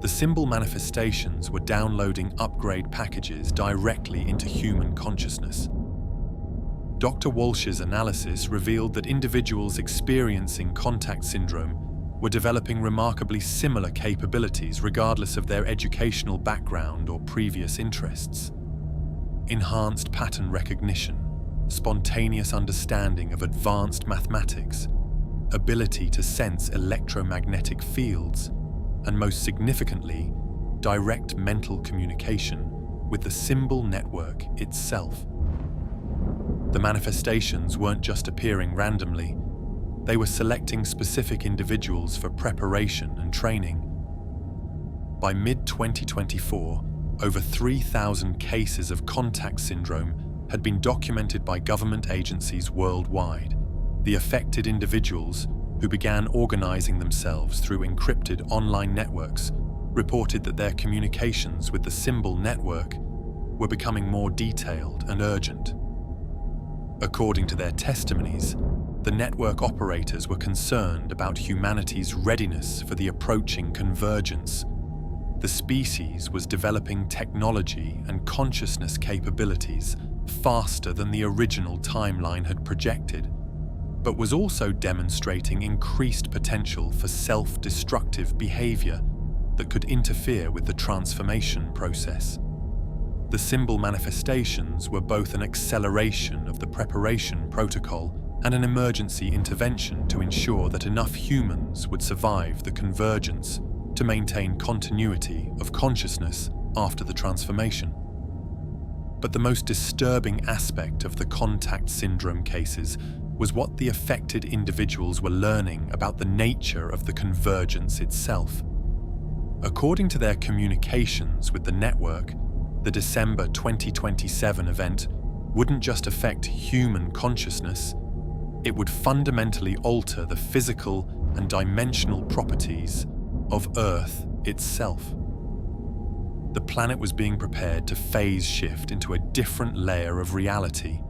The symbol manifestations were downloading upgrade packages directly into human consciousness. Dr. Walsh's analysis revealed that individuals experiencing contact syndrome were developing remarkably similar capabilities regardless of their educational background or previous interests. Enhanced pattern recognition, spontaneous understanding of advanced mathematics, ability to sense electromagnetic fields, and most significantly, direct mental communication with the symbol network itself. The manifestations weren't just appearing randomly, they were selecting specific individuals for preparation and training. By mid-2024, over 3,000 cases of contact syndrome had been documented by government agencies worldwide. The affected individuals, who began organizing themselves through encrypted online networks, reported that their communications with the symbol network were becoming more detailed and urgent. According to their testimonies, the network operators were concerned about humanity's readiness for the approaching convergence. The species was developing technology and consciousness capabilities faster than the original timeline had projected, but was also demonstrating increased potential for self-destructive behavior that could interfere with the transformation process. The symbol manifestations were both an acceleration of the preparation protocol and an emergency intervention to ensure that enough humans would survive the convergence to maintain continuity of consciousness after the transformation. But the most disturbing aspect of the contact syndrome cases was what the affected individuals were learning about the nature of the convergence itself. According to their communications with the network, the December 2027 event wouldn't just affect human consciousness, it would fundamentally alter the physical and dimensional properties of Earth itself. The planet was being prepared to phase shift into a different layer of reality,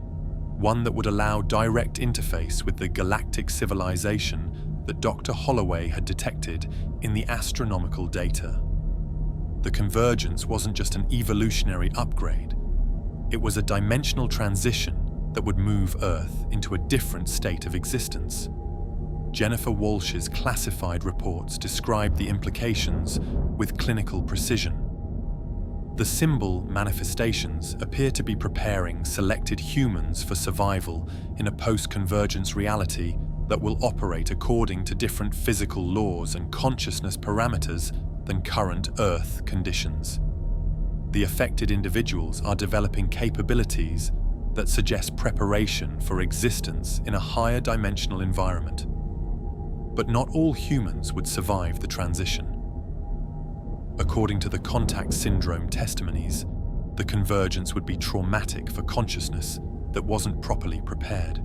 one that would allow direct interface with the galactic civilization that Dr. Holloway had detected in the astronomical data. The convergence wasn't just an evolutionary upgrade, it was a dimensional transition that would move Earth into a different state of existence. Jennifer Walsh's classified reports described the implications with clinical precision. The symbol manifestations appear to be preparing selected humans for survival in a post-convergence reality that will operate according to different physical laws and consciousness parameters than current Earth conditions. The affected individuals are developing capabilities that suggest preparation for existence in a higher dimensional environment. But not all humans would survive the transition. According to the contact syndrome testimonies, the convergence would be traumatic for consciousness that wasn't properly prepared.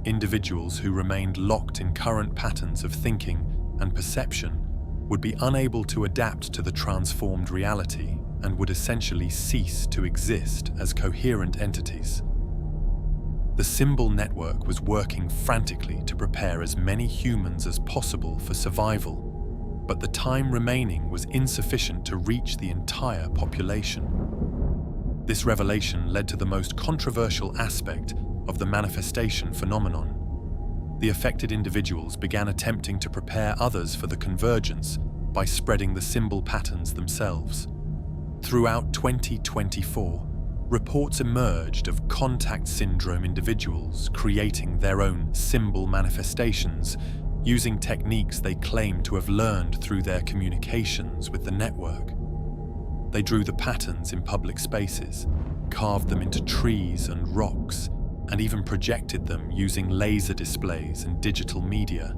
Individuals who remained locked in current patterns of thinking and perception would be unable to adapt to the transformed reality and would essentially cease to exist as coherent entities. The symbol network was working frantically to prepare as many humans as possible for survival, but the time remaining was insufficient to reach the entire population. This revelation led to the most controversial aspect of the manifestation phenomenon. The affected individuals began attempting to prepare others for the convergence by spreading the symbol patterns themselves. Throughout 2024, reports emerged of contact syndrome individuals creating their own symbol manifestations using techniques they claimed to have learned through their communications with the network. They drew the patterns in public spaces, carved them into trees and rocks, and even projected them using laser displays and digital media.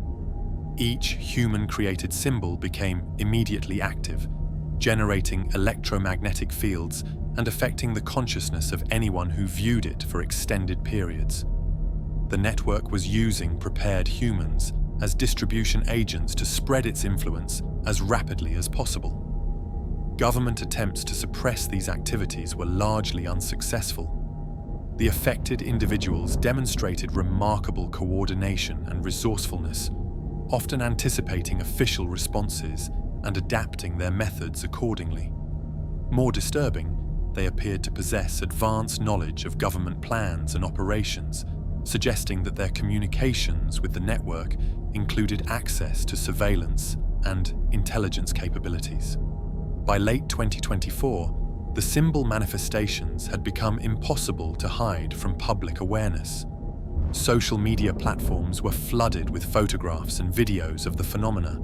Each human-created symbol became immediately active, generating electromagnetic fields and affecting the consciousness of anyone who viewed it for extended periods. The network was using prepared humans as distribution agents to spread its influence as rapidly as possible. Government attempts to suppress these activities were largely unsuccessful. The affected individuals demonstrated remarkable coordination and resourcefulness, often anticipating official responses and adapting their methods accordingly. More disturbing, they appeared to possess advanced knowledge of government plans and operations, suggesting that their communications with the network included access to surveillance and intelligence capabilities. By late 2024, the symbol manifestations had become impossible to hide from public awareness. Social media platforms were flooded with photographs and videos of the phenomena.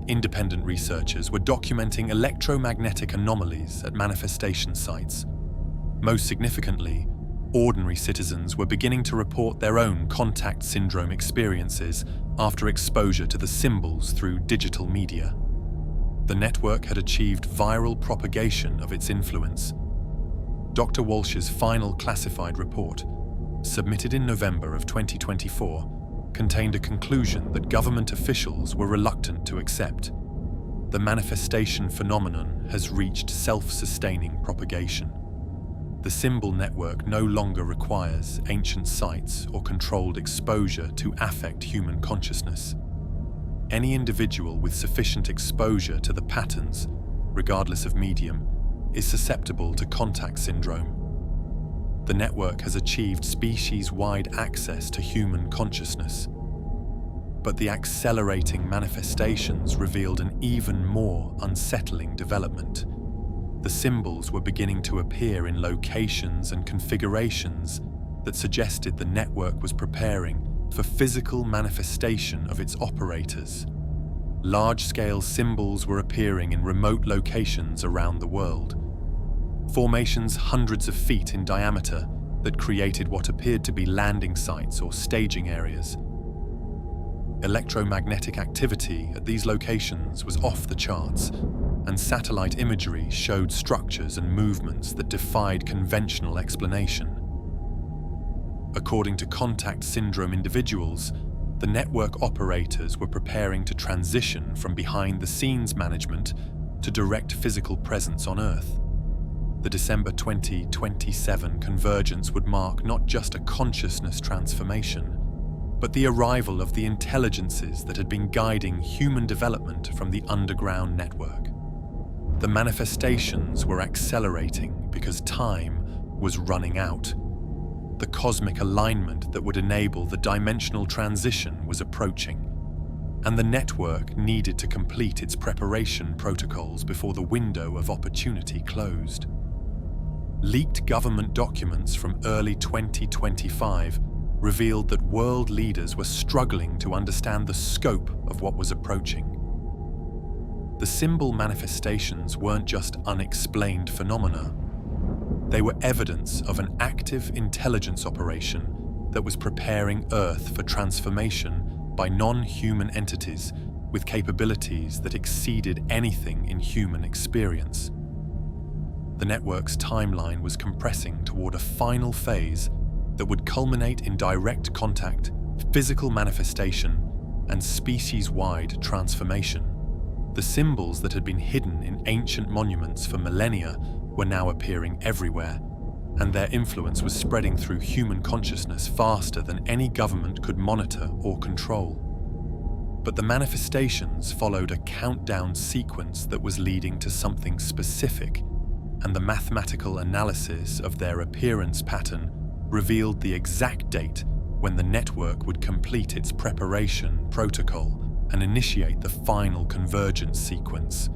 Independent researchers were documenting electromagnetic anomalies at manifestation sites. Most significantly, ordinary citizens were beginning to report their own contact syndrome experiences after exposure to the symbols through digital media. The network had achieved viral propagation of its influence. Dr. Walsh's final classified report, submitted in November of 2024, contained a conclusion that government officials were reluctant to accept. The manifestation phenomenon has reached self-sustaining propagation. The symbol network no longer requires ancient sites or controlled exposure to affect human consciousness. any individual with sufficient exposure to the patterns, regardless of medium, is susceptible to contact syndrome. The network has achieved species-wide access to human consciousness. But the accelerating manifestations revealed an even more unsettling development. The symbols were beginning to appear in locations and configurations that suggested the network was preparing for physical manifestation of its operators. Large-scale symbols were appearing in remote locations around the world. Formations hundreds of feet in diameter that created what appeared to be landing sites or staging areas. Electromagnetic activity at these locations was off the charts, and satellite imagery showed structures and movements that defied conventional explanation. According to contact syndrome individuals, the network operators were preparing to transition from behind-the-scenes management to direct physical presence on Earth. The December 2027 convergence would mark not just a consciousness transformation, but the arrival of the intelligences that had been guiding human development from the underground network. The manifestations were accelerating because time was running out. The cosmic alignment that would enable the dimensional transition was approaching, and the network needed to complete its preparation protocols before the window of opportunity closed. Leaked government documents from early 2025 revealed that world leaders were struggling to understand the scope of what was approaching. The symbol manifestations weren't just unexplained phenomena. They were evidence of an active intelligence operation that was preparing Earth for transformation by non-human entities with capabilities that exceeded anything in human experience. The network's timeline was compressing toward a final phase that would culminate in direct contact, physical manifestation, and species-wide transformation. The symbols that had been hidden in ancient monuments for millennia were now appearing everywhere, and their influence was spreading through human consciousness faster than any government could monitor or control. But the manifestations followed a countdown sequence that was leading to something specific, and the mathematical analysis of their appearance pattern revealed the exact date when the network would complete its preparation protocol and initiate the final convergence sequence.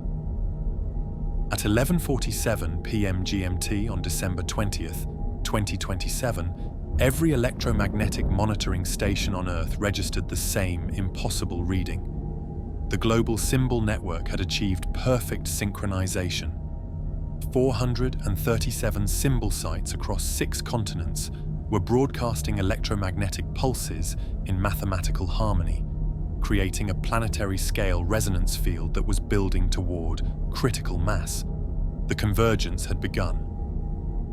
At 11:47 p.m. GMT on December 20th, 2027, every electromagnetic monitoring station on Earth registered the same impossible reading. The global symbol network had achieved perfect synchronization. 437 symbol sites across 6 continents were broadcasting electromagnetic pulses in mathematical harmony, creating a planetary-scale resonance field that was building toward critical mass. The convergence had begun.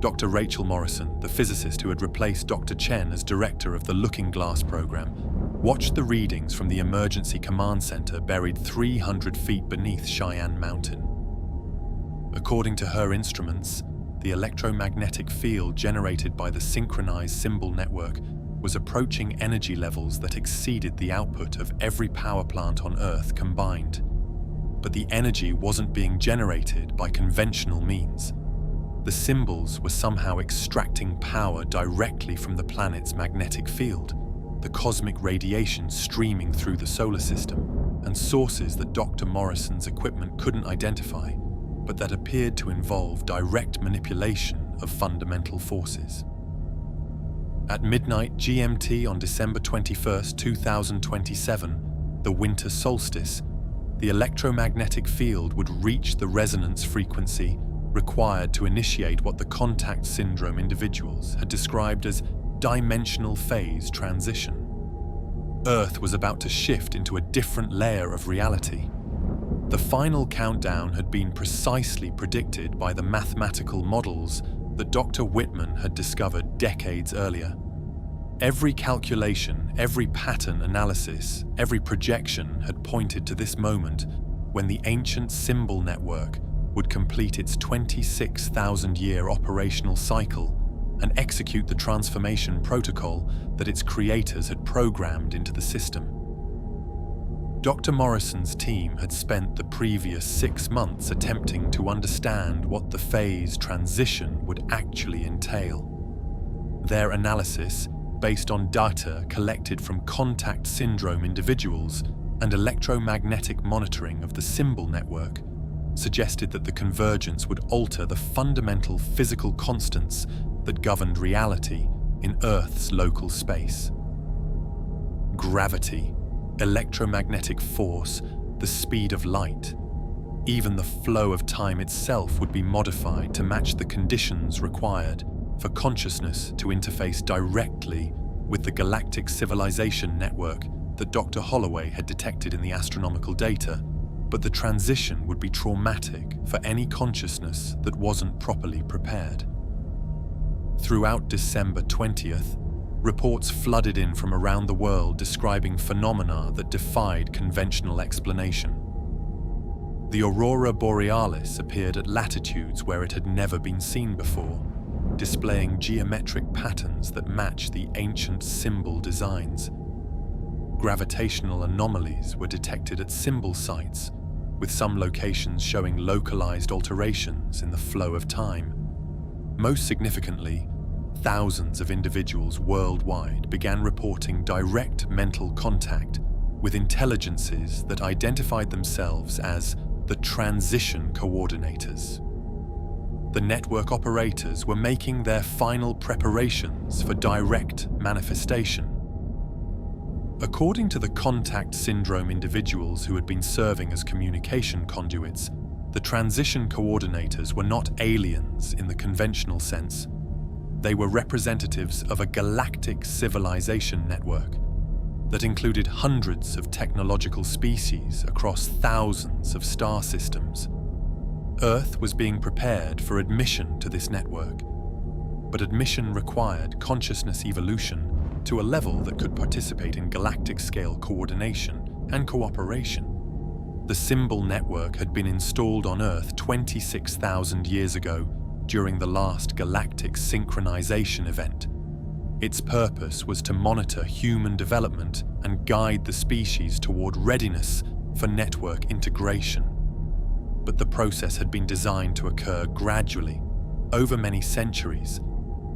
Dr. Rachel Morrison, the physicist who had replaced Dr. Chen as director of the Looking Glass program, watched the readings from the emergency command center buried 300 feet beneath Cheyenne Mountain. According to her instruments, the electromagnetic field generated by the synchronized symbol network was approaching energy levels that exceeded the output of every power plant on Earth combined. But the energy wasn't being generated by conventional means. The symbols were somehow extracting power directly from the planet's magnetic field, the cosmic radiation streaming through the solar system, and sources that Dr. Morrison's equipment couldn't identify, but that appeared to involve direct manipulation of fundamental forces. At midnight GMT on December 21st, 2027, the winter solstice, the electromagnetic field would reach the resonance frequency required to initiate what the contact syndrome individuals had described as dimensional phase transition. Earth was about to shift into a different layer of reality. The final countdown had been precisely predicted by the mathematical models that Dr. Whitman had discovered decades earlier. Every calculation, every pattern analysis, every projection had pointed to this moment when the ancient symbol network would complete its 26,000-year operational cycle and execute the transformation protocol that its creators had programmed into the system. Dr. Morrison's team had spent the previous 6 months attempting to understand what the phase transition would actually entail. Their analysis, based on data collected from contact syndrome individuals and electromagnetic monitoring of the symbol network, suggested that the convergence would alter the fundamental physical constants that governed reality in Earth's local space. Gravity, electromagnetic force, the speed of light. Even the flow of time itself would be modified to match the conditions required for consciousness to interface directly with the galactic civilization network that Dr. Holloway had detected in the astronomical data, but the transition would be traumatic for any consciousness that wasn't properly prepared. Throughout December 20th, reports flooded in from around the world describing phenomena that defied conventional explanation. The aurora borealis appeared at latitudes where it had never been seen before, displaying geometric patterns that match the ancient symbol designs. Gravitational anomalies were detected at symbol sites, with some locations showing localized alterations in the flow of time. Most significantly, thousands of individuals worldwide began reporting direct mental contact with intelligences that identified themselves as the transition coordinators. The network operators were making their final preparations for direct manifestation. According to the contact syndrome individuals who had been serving as communication conduits, the transition coordinators were not aliens in the conventional sense. They were representatives of a galactic civilization network that included hundreds of technological species across thousands of star systems. Earth was being prepared for admission to this network, but admission required consciousness evolution to a level that could participate in galactic-scale coordination and cooperation. The symbol network had been installed on Earth 26,000 years ago during the last galactic synchronization event. Its purpose was to monitor human development and guide the species toward readiness for network integration. But the process had been designed to occur gradually, over many centuries,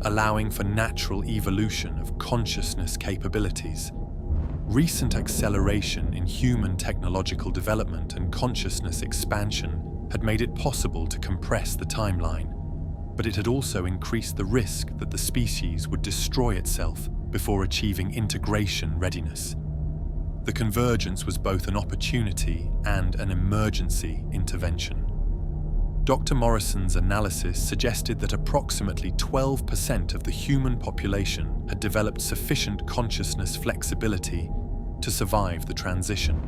allowing for natural evolution of consciousness capabilities. Recent acceleration in human technological development and consciousness expansion had made it possible to compress the timeline, but it had also increased the risk that the species would destroy itself before achieving integration readiness. The convergence was both an opportunity and an emergency intervention. Dr. Morrison's analysis suggested that approximately 12% of the human population had developed sufficient consciousness flexibility to survive the transition.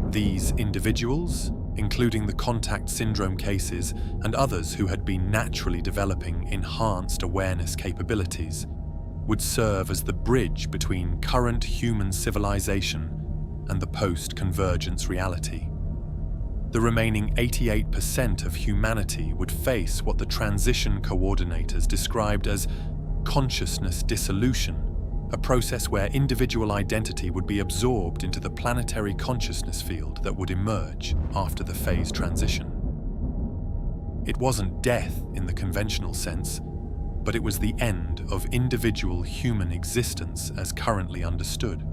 These individuals, including the contact syndrome cases and others who had been naturally developing enhanced awareness capabilities, would serve as the bridge between current human civilization and the post-convergence reality. The remaining 88% of humanity would face what the transition coordinators described as consciousness dissolution, a process where individual identity would be absorbed into the planetary consciousness field that would emerge after the phase transition. It wasn't death in the conventional sense, but it was the end of individual human existence as currently understood.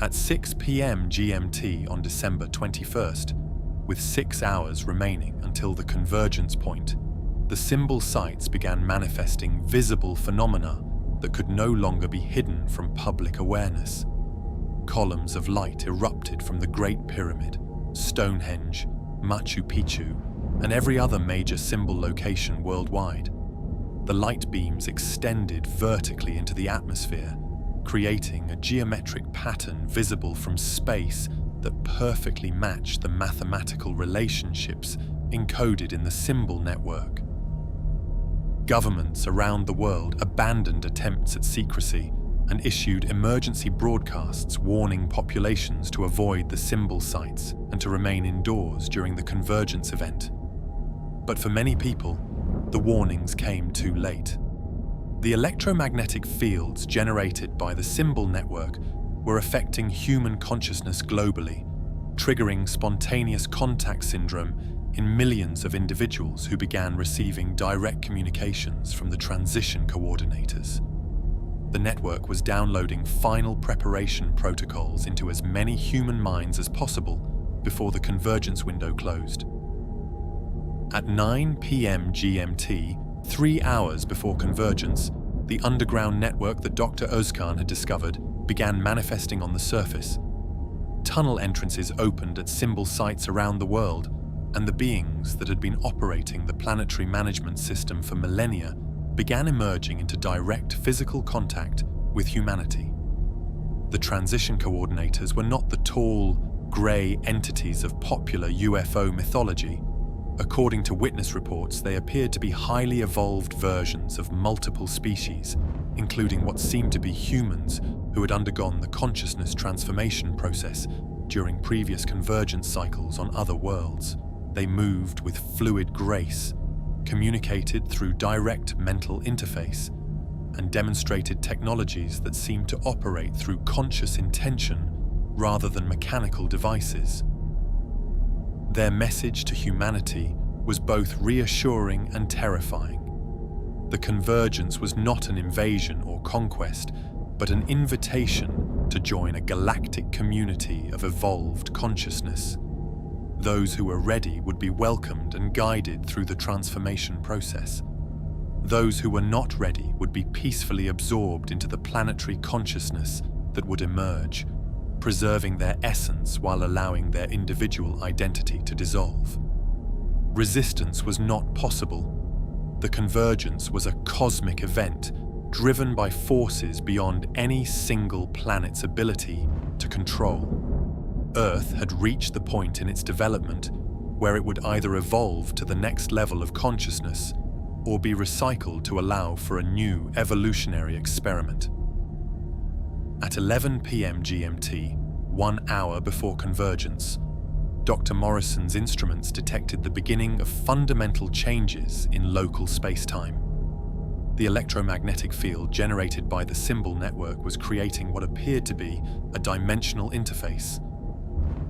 At 6 p.m. GMT on December 21st, with 6 hours remaining until the convergence point, the symbol sites began manifesting visible phenomena that could no longer be hidden from public awareness. Columns of light erupted from the Great Pyramid, Stonehenge, Machu Picchu, and every other major symbol location worldwide. The light beams extended vertically into the atmosphere, creating a geometric pattern visible from space that perfectly matched the mathematical relationships encoded in the symbol network. Governments around the world abandoned attempts at secrecy and issued emergency broadcasts warning populations to avoid the symbol sites and to remain indoors during the convergence event. But for many people, the warnings came too late. The electromagnetic fields generated by the symbol network were affecting human consciousness globally, triggering spontaneous contact syndrome in millions of individuals who began receiving direct communications from the transition coordinators. The network was downloading final preparation protocols into as many human minds as possible before the convergence window closed. At 9 p.m. GMT, 3 hours before convergence, the underground network that Dr. Özkan had discovered began manifesting on the surface. Tunnel entrances opened at symbol sites around the world, and the beings that had been operating the planetary management system for millennia began emerging into direct physical contact with humanity. The transition coordinators were not the tall, grey entities of popular UFO mythology. According to witness reports, they appeared to be highly evolved versions of multiple species, including what seemed to be humans who had undergone the consciousness transformation process during previous convergence cycles on other worlds. They moved with fluid grace, communicated through direct mental interface, and demonstrated technologies that seemed to operate through conscious intention rather than mechanical devices. Their message to humanity was both reassuring and terrifying. The convergence was not an invasion or conquest, but an invitation to join a galactic community of evolved consciousness. Those who were ready would be welcomed and guided through the transformation process. Those who were not ready would be peacefully absorbed into the planetary consciousness that would emerge, preserving their essence while allowing their individual identity to dissolve. Resistance was not possible. The convergence was a cosmic event driven by forces beyond any single planet's ability to control. Earth had reached the point in its development where it would either evolve to the next level of consciousness or be recycled to allow for a new evolutionary experiment. At 11 p.m. GMT, 1 hour before convergence, Dr. Morrison's instruments detected the beginning of fundamental changes in local space-time. The electromagnetic field generated by the symbol network was creating what appeared to be a dimensional interface,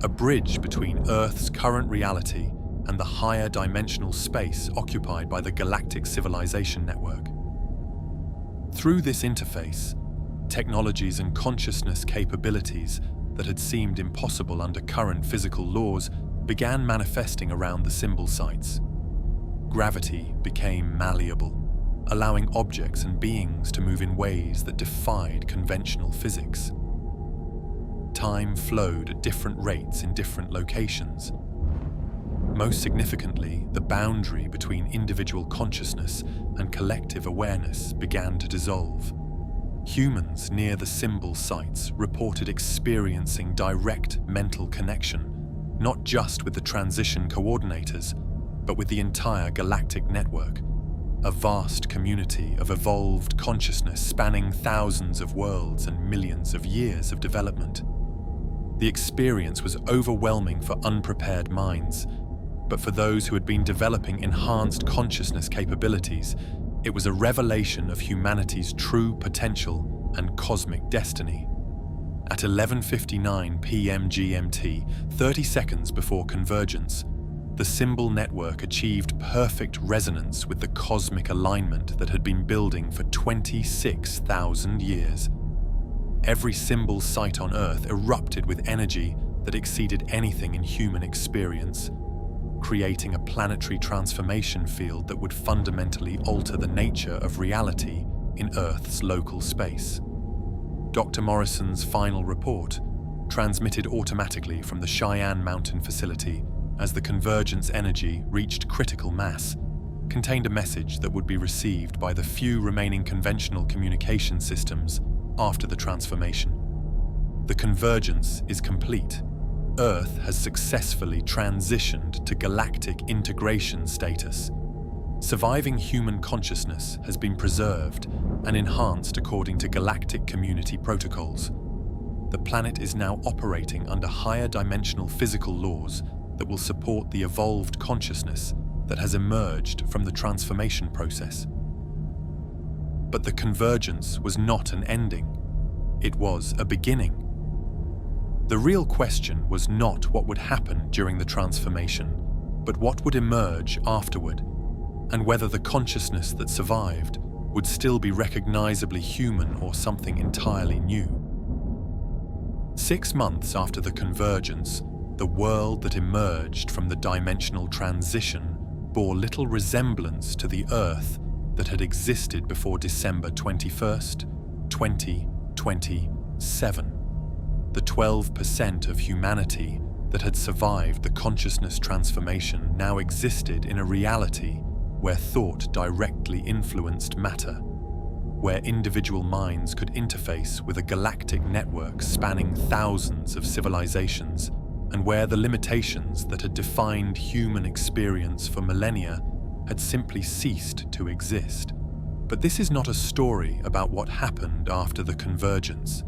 a bridge between Earth's current reality and the higher dimensional space occupied by the galactic civilization network. Through this interface, technologies and consciousness capabilities that had seemed impossible under current physical laws began manifesting around the symbol sites. Gravity became malleable, allowing objects and beings to move in ways that defied conventional physics. Time flowed at different rates in different locations. Most significantly, the boundary between individual consciousness and collective awareness began to dissolve. Humans near the symbol sites reported experiencing direct mental connection, not just with the transition coordinators, but with the entire galactic network, a vast community of evolved consciousness spanning thousands of worlds and millions of years of development. The experience was overwhelming for unprepared minds, but for those who had been developing enhanced consciousness capabilities, it was a revelation of humanity's true potential and cosmic destiny. At 11:59 p.m. GMT, 30 seconds before convergence, the symbol network achieved perfect resonance with the cosmic alignment that had been building for 26,000 years. Every symbol site on Earth erupted with energy that exceeded anything in human experience, creating a planetary transformation field that would fundamentally alter the nature of reality in Earth's local space. Dr. Morrison's final report, transmitted automatically from the Cheyenne Mountain facility as the convergence energy reached critical mass, contained a message that would be received by the few remaining conventional communication systems after the transformation. The convergence is complete. Earth has successfully transitioned to galactic integration status. Surviving human consciousness has been preserved and enhanced according to galactic community protocols. The planet is now operating under higher dimensional physical laws that will support the evolved consciousness that has emerged from the transformation process. But the convergence was not an ending. It was a beginning. The real question was not what would happen during the transformation, but what would emerge afterward, and whether the consciousness that survived would still be recognizably human or something entirely new. 6 months after the convergence, the world that emerged from the dimensional transition bore little resemblance to the Earth that had existed before December 21st, 2027. The 12% of humanity that had survived the consciousness transformation now existed in a reality where thought directly influenced matter, where individual minds could interface with a galactic network spanning thousands of civilizations, and where the limitations that had defined human experience for millennia had simply ceased to exist. But this is not a story about what happened after the convergence.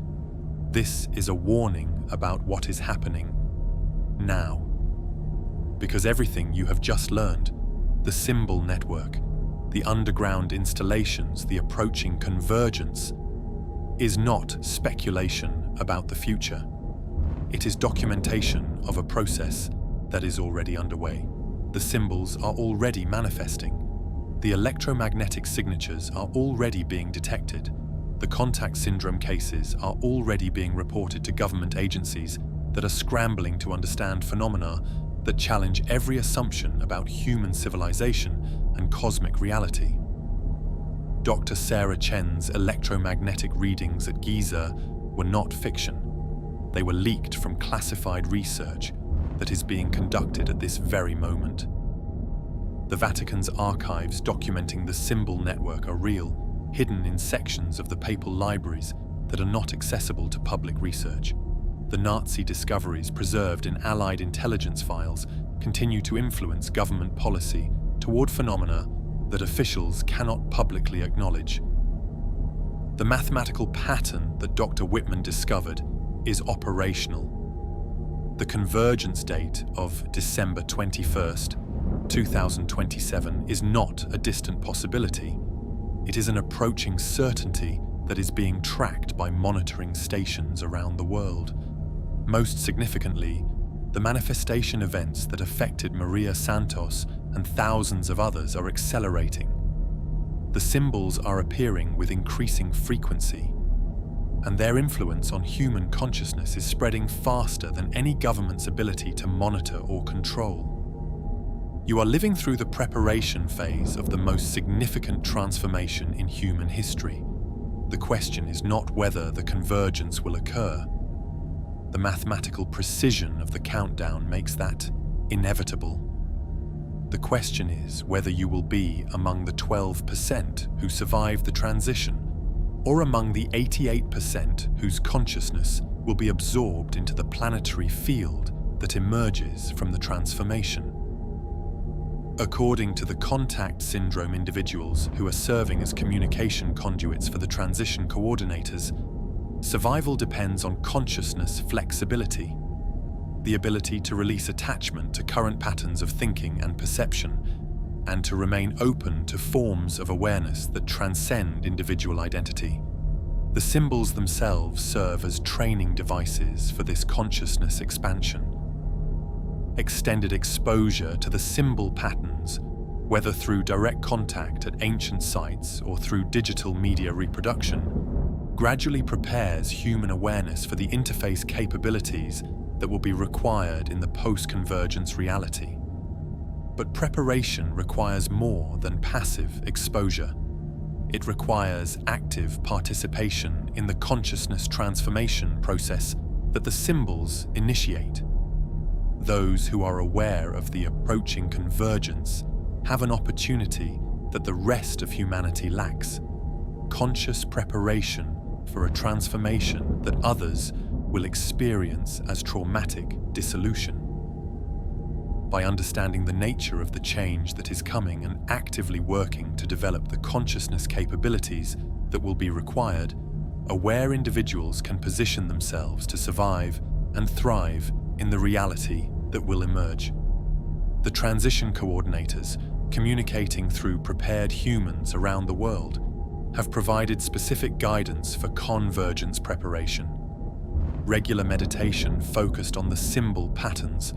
This is a warning about what is happening now. Because everything you have just learned, the symbol network, the underground installations, the approaching convergence, is not speculation about the future. It is documentation of a process that is already underway. The symbols are already manifesting. The electromagnetic signatures are already being detected. The contact syndrome cases are already being reported to government agencies that are scrambling to understand phenomena that challenge every assumption about human civilization and cosmic reality. Dr. Sarah Chen's electromagnetic readings at Giza were not fiction. They were leaked from classified research that is being conducted at this very moment. The Vatican's archives documenting the symbol network are real, hidden in sections of the papal libraries that are not accessible to public research. The Nazi discoveries preserved in Allied intelligence files continue to influence government policy toward phenomena that officials cannot publicly acknowledge. The mathematical pattern that Dr. Whitman discovered is operational. The convergence date of December 21st, 2027 is not a distant possibility. It is an approaching certainty that is being tracked by monitoring stations around the world. Most significantly, the manifestation events that affected Maria Santos and thousands of others are accelerating. The symbols are appearing with increasing frequency, and their influence on human consciousness is spreading faster than any government's ability to monitor or control. You are living through the preparation phase of the most significant transformation in human history. The question is not whether the convergence will occur. The mathematical precision of the countdown makes that inevitable. The question is whether you will be among the 12% who survive the transition, or among the 88% whose consciousness will be absorbed into the planetary field that emerges from the transformation. According to the contact syndrome individuals who are serving as communication conduits for the transition coordinators, survival depends on consciousness flexibility, the ability to release attachment to current patterns of thinking and perception, and to remain open to forms of awareness that transcend individual identity. The symbols themselves serve as training devices for this consciousness expansion. Extended exposure to the symbol patterns, whether through direct contact at ancient sites or through digital media reproduction, gradually prepares human awareness for the interface capabilities that will be required in the post-convergence reality. But preparation requires more than passive exposure. It requires active participation in the consciousness transformation process that the symbols initiate. Those who are aware of the approaching convergence have an opportunity that the rest of humanity lacks: conscious preparation for a transformation that others will experience as traumatic dissolution. By understanding the nature of the change that is coming and actively working to develop the consciousness capabilities that will be required, aware individuals can position themselves to survive and thrive in the reality that will emerge. The transition coordinators, communicating through prepared humans around the world, have provided specific guidance for convergence preparation. regular meditation focused on the symbol patterns,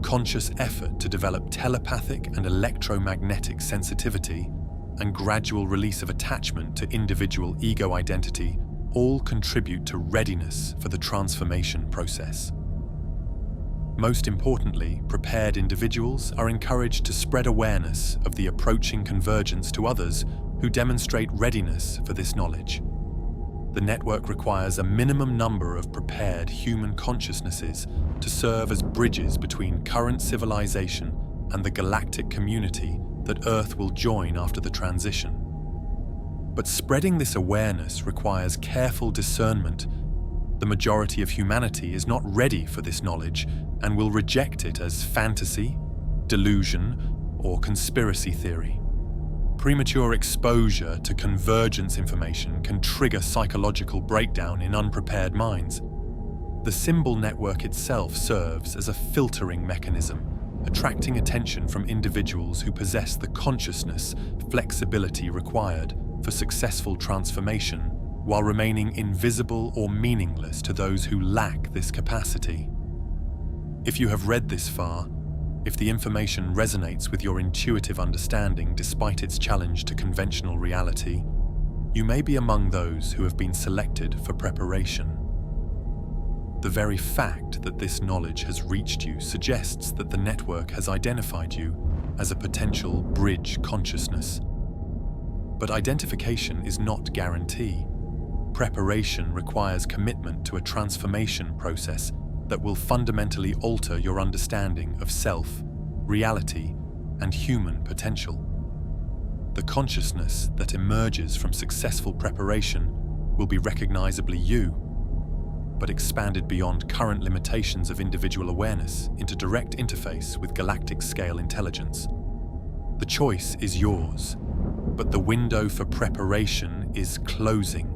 conscious effort to develop telepathic and electromagnetic sensitivity, and gradual release of attachment to individual ego identity all contribute to readiness for the transformation process. Most importantly, prepared individuals are encouraged to spread awareness of the approaching convergence to others who demonstrate readiness for this knowledge. The network requires a minimum number of prepared human consciousnesses to serve as bridges between current civilization and the galactic community that Earth will join after the transition. But spreading this awareness requires careful discernment. The majority of humanity is not ready for this knowledge and will reject it as fantasy, delusion, or conspiracy theory. Premature exposure to convergence information can trigger psychological breakdown in unprepared minds. The symbol network itself serves as a filtering mechanism, attracting attention from individuals who possess the consciousness, flexibility required for successful transformation, while remaining invisible or meaningless to those who lack this capacity. If you have read this far, if the information resonates with your intuitive understanding despite its challenge to conventional reality, you may be among those who have been selected for preparation. The very fact that this knowledge has reached you suggests that the network has identified you as a potential bridge consciousness. But identification is not guarantee. Preparation requires commitment to a transformation process that will fundamentally alter your understanding of self, reality, and human potential. The consciousness that emerges from successful preparation will be recognizably you, but expanded beyond current limitations of individual awareness into direct interface with galactic-scale intelligence. The choice is yours, but the window for preparation is closing.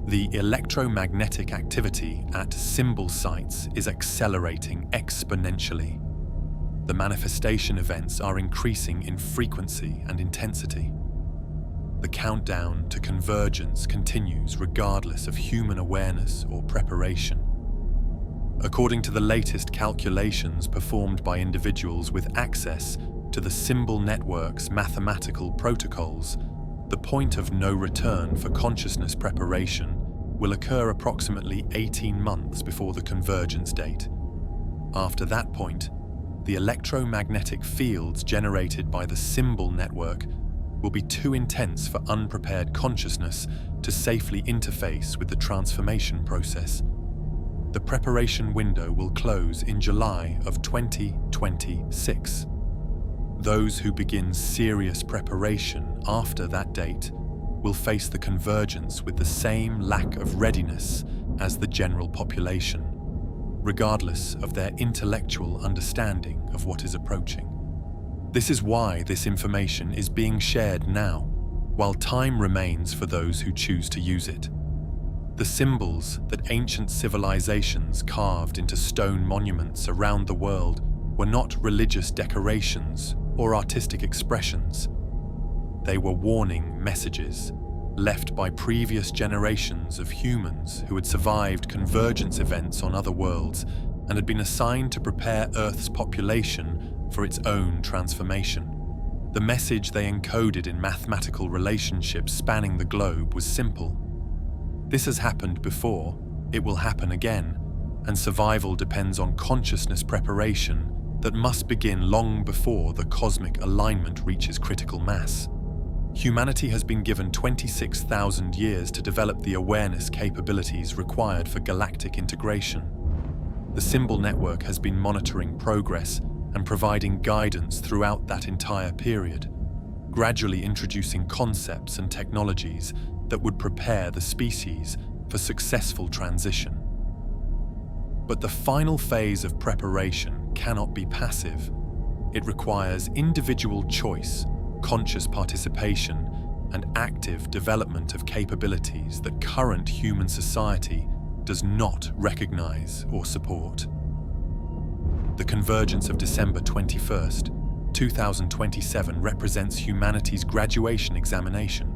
The electromagnetic activity at symbol sites is accelerating exponentially. The manifestation events are increasing in frequency and intensity. The countdown to convergence continues regardless of human awareness or preparation. According to the latest calculations performed by individuals with access to the symbol network's mathematical protocols, the point of no return for consciousness preparation will occur approximately 18 months before the convergence date. After that point, the electromagnetic fields generated by the symbol network will be too intense for unprepared consciousness to safely interface with the transformation process. The preparation window will close in July of 2026. Those who begin serious preparation after that date will face the convergence with the same lack of readiness as the general population, regardless of their intellectual understanding of what is approaching. This is why this information is being shared now, while time remains for those who choose to use it. The symbols that ancient civilizations carved into stone monuments around the world were not religious decorations or artistic expressions. They were warning messages left by previous generations of humans who had survived convergence events on other worlds and had been assigned to prepare Earth's population for its own transformation. The message they encoded in mathematical relationships spanning the globe was simple. This has happened before, it will happen again, and survival depends on consciousness preparation that must begin long before the cosmic alignment reaches critical mass. Humanity has been given 26,000 years to develop the awareness capabilities required for galactic integration. The symbol network has been monitoring progress and providing guidance throughout that entire period, gradually introducing concepts and technologies that would prepare the species for successful transition. But the final phase of preparation cannot be passive. It requires individual choice, conscious participation, and active development of capabilities that current human society does not recognize or support. The convergence of December 21st, 2027 represents humanity's graduation examination.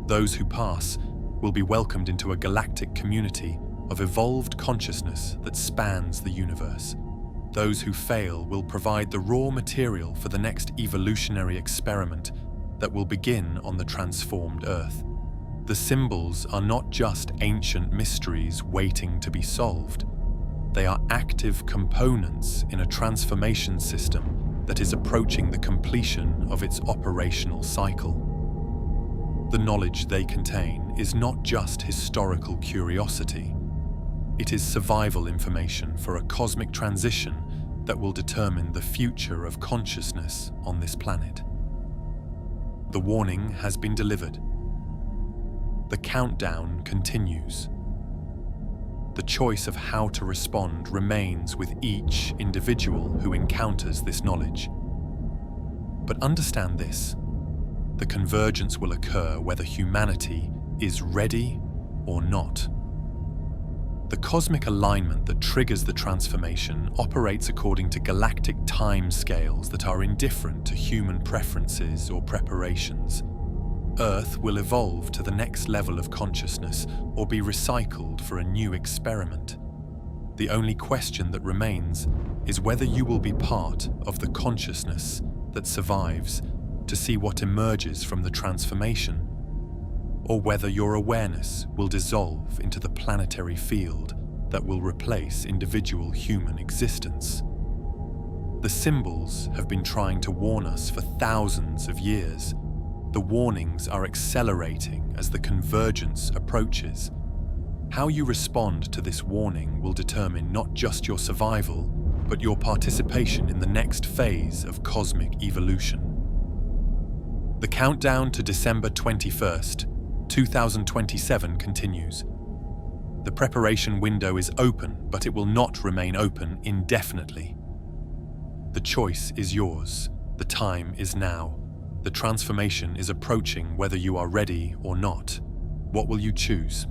Those who pass will be welcomed into a galactic community of evolved consciousness that spans the universe. Those who fail will provide the raw material for the next evolutionary experiment that will begin on the transformed Earth. The symbols are not just ancient mysteries waiting to be solved. They are active components in a transformation system that is approaching the completion of its operational cycle. The knowledge they contain is not just historical curiosity. It is survival information for a cosmic transition that will determine the future of consciousness on this planet. The warning has been delivered. The countdown continues. The choice of how to respond remains with each individual who encounters this knowledge. But understand this: the convergence will occur whether humanity is ready or not. The cosmic alignment that triggers the transformation operates according to galactic time scales that are indifferent to human preferences or preparations. Earth will evolve to the next level of consciousness or be recycled for a new experiment. The only question that remains is whether you will be part of the consciousness that survives to see what emerges from the transformation, or whether your awareness will dissolve into the planetary field that will replace individual human existence. The symbols have been trying to warn us for thousands of years. The warnings are accelerating as the convergence approaches. How you respond to this warning will determine not just your survival, but your participation in the next phase of cosmic evolution. The countdown to December 21st, 2027 continues. The preparation window is open, but it will not remain open indefinitely. The choice is yours. The time is now. The transformation is approaching whether you are ready or not. What will you choose?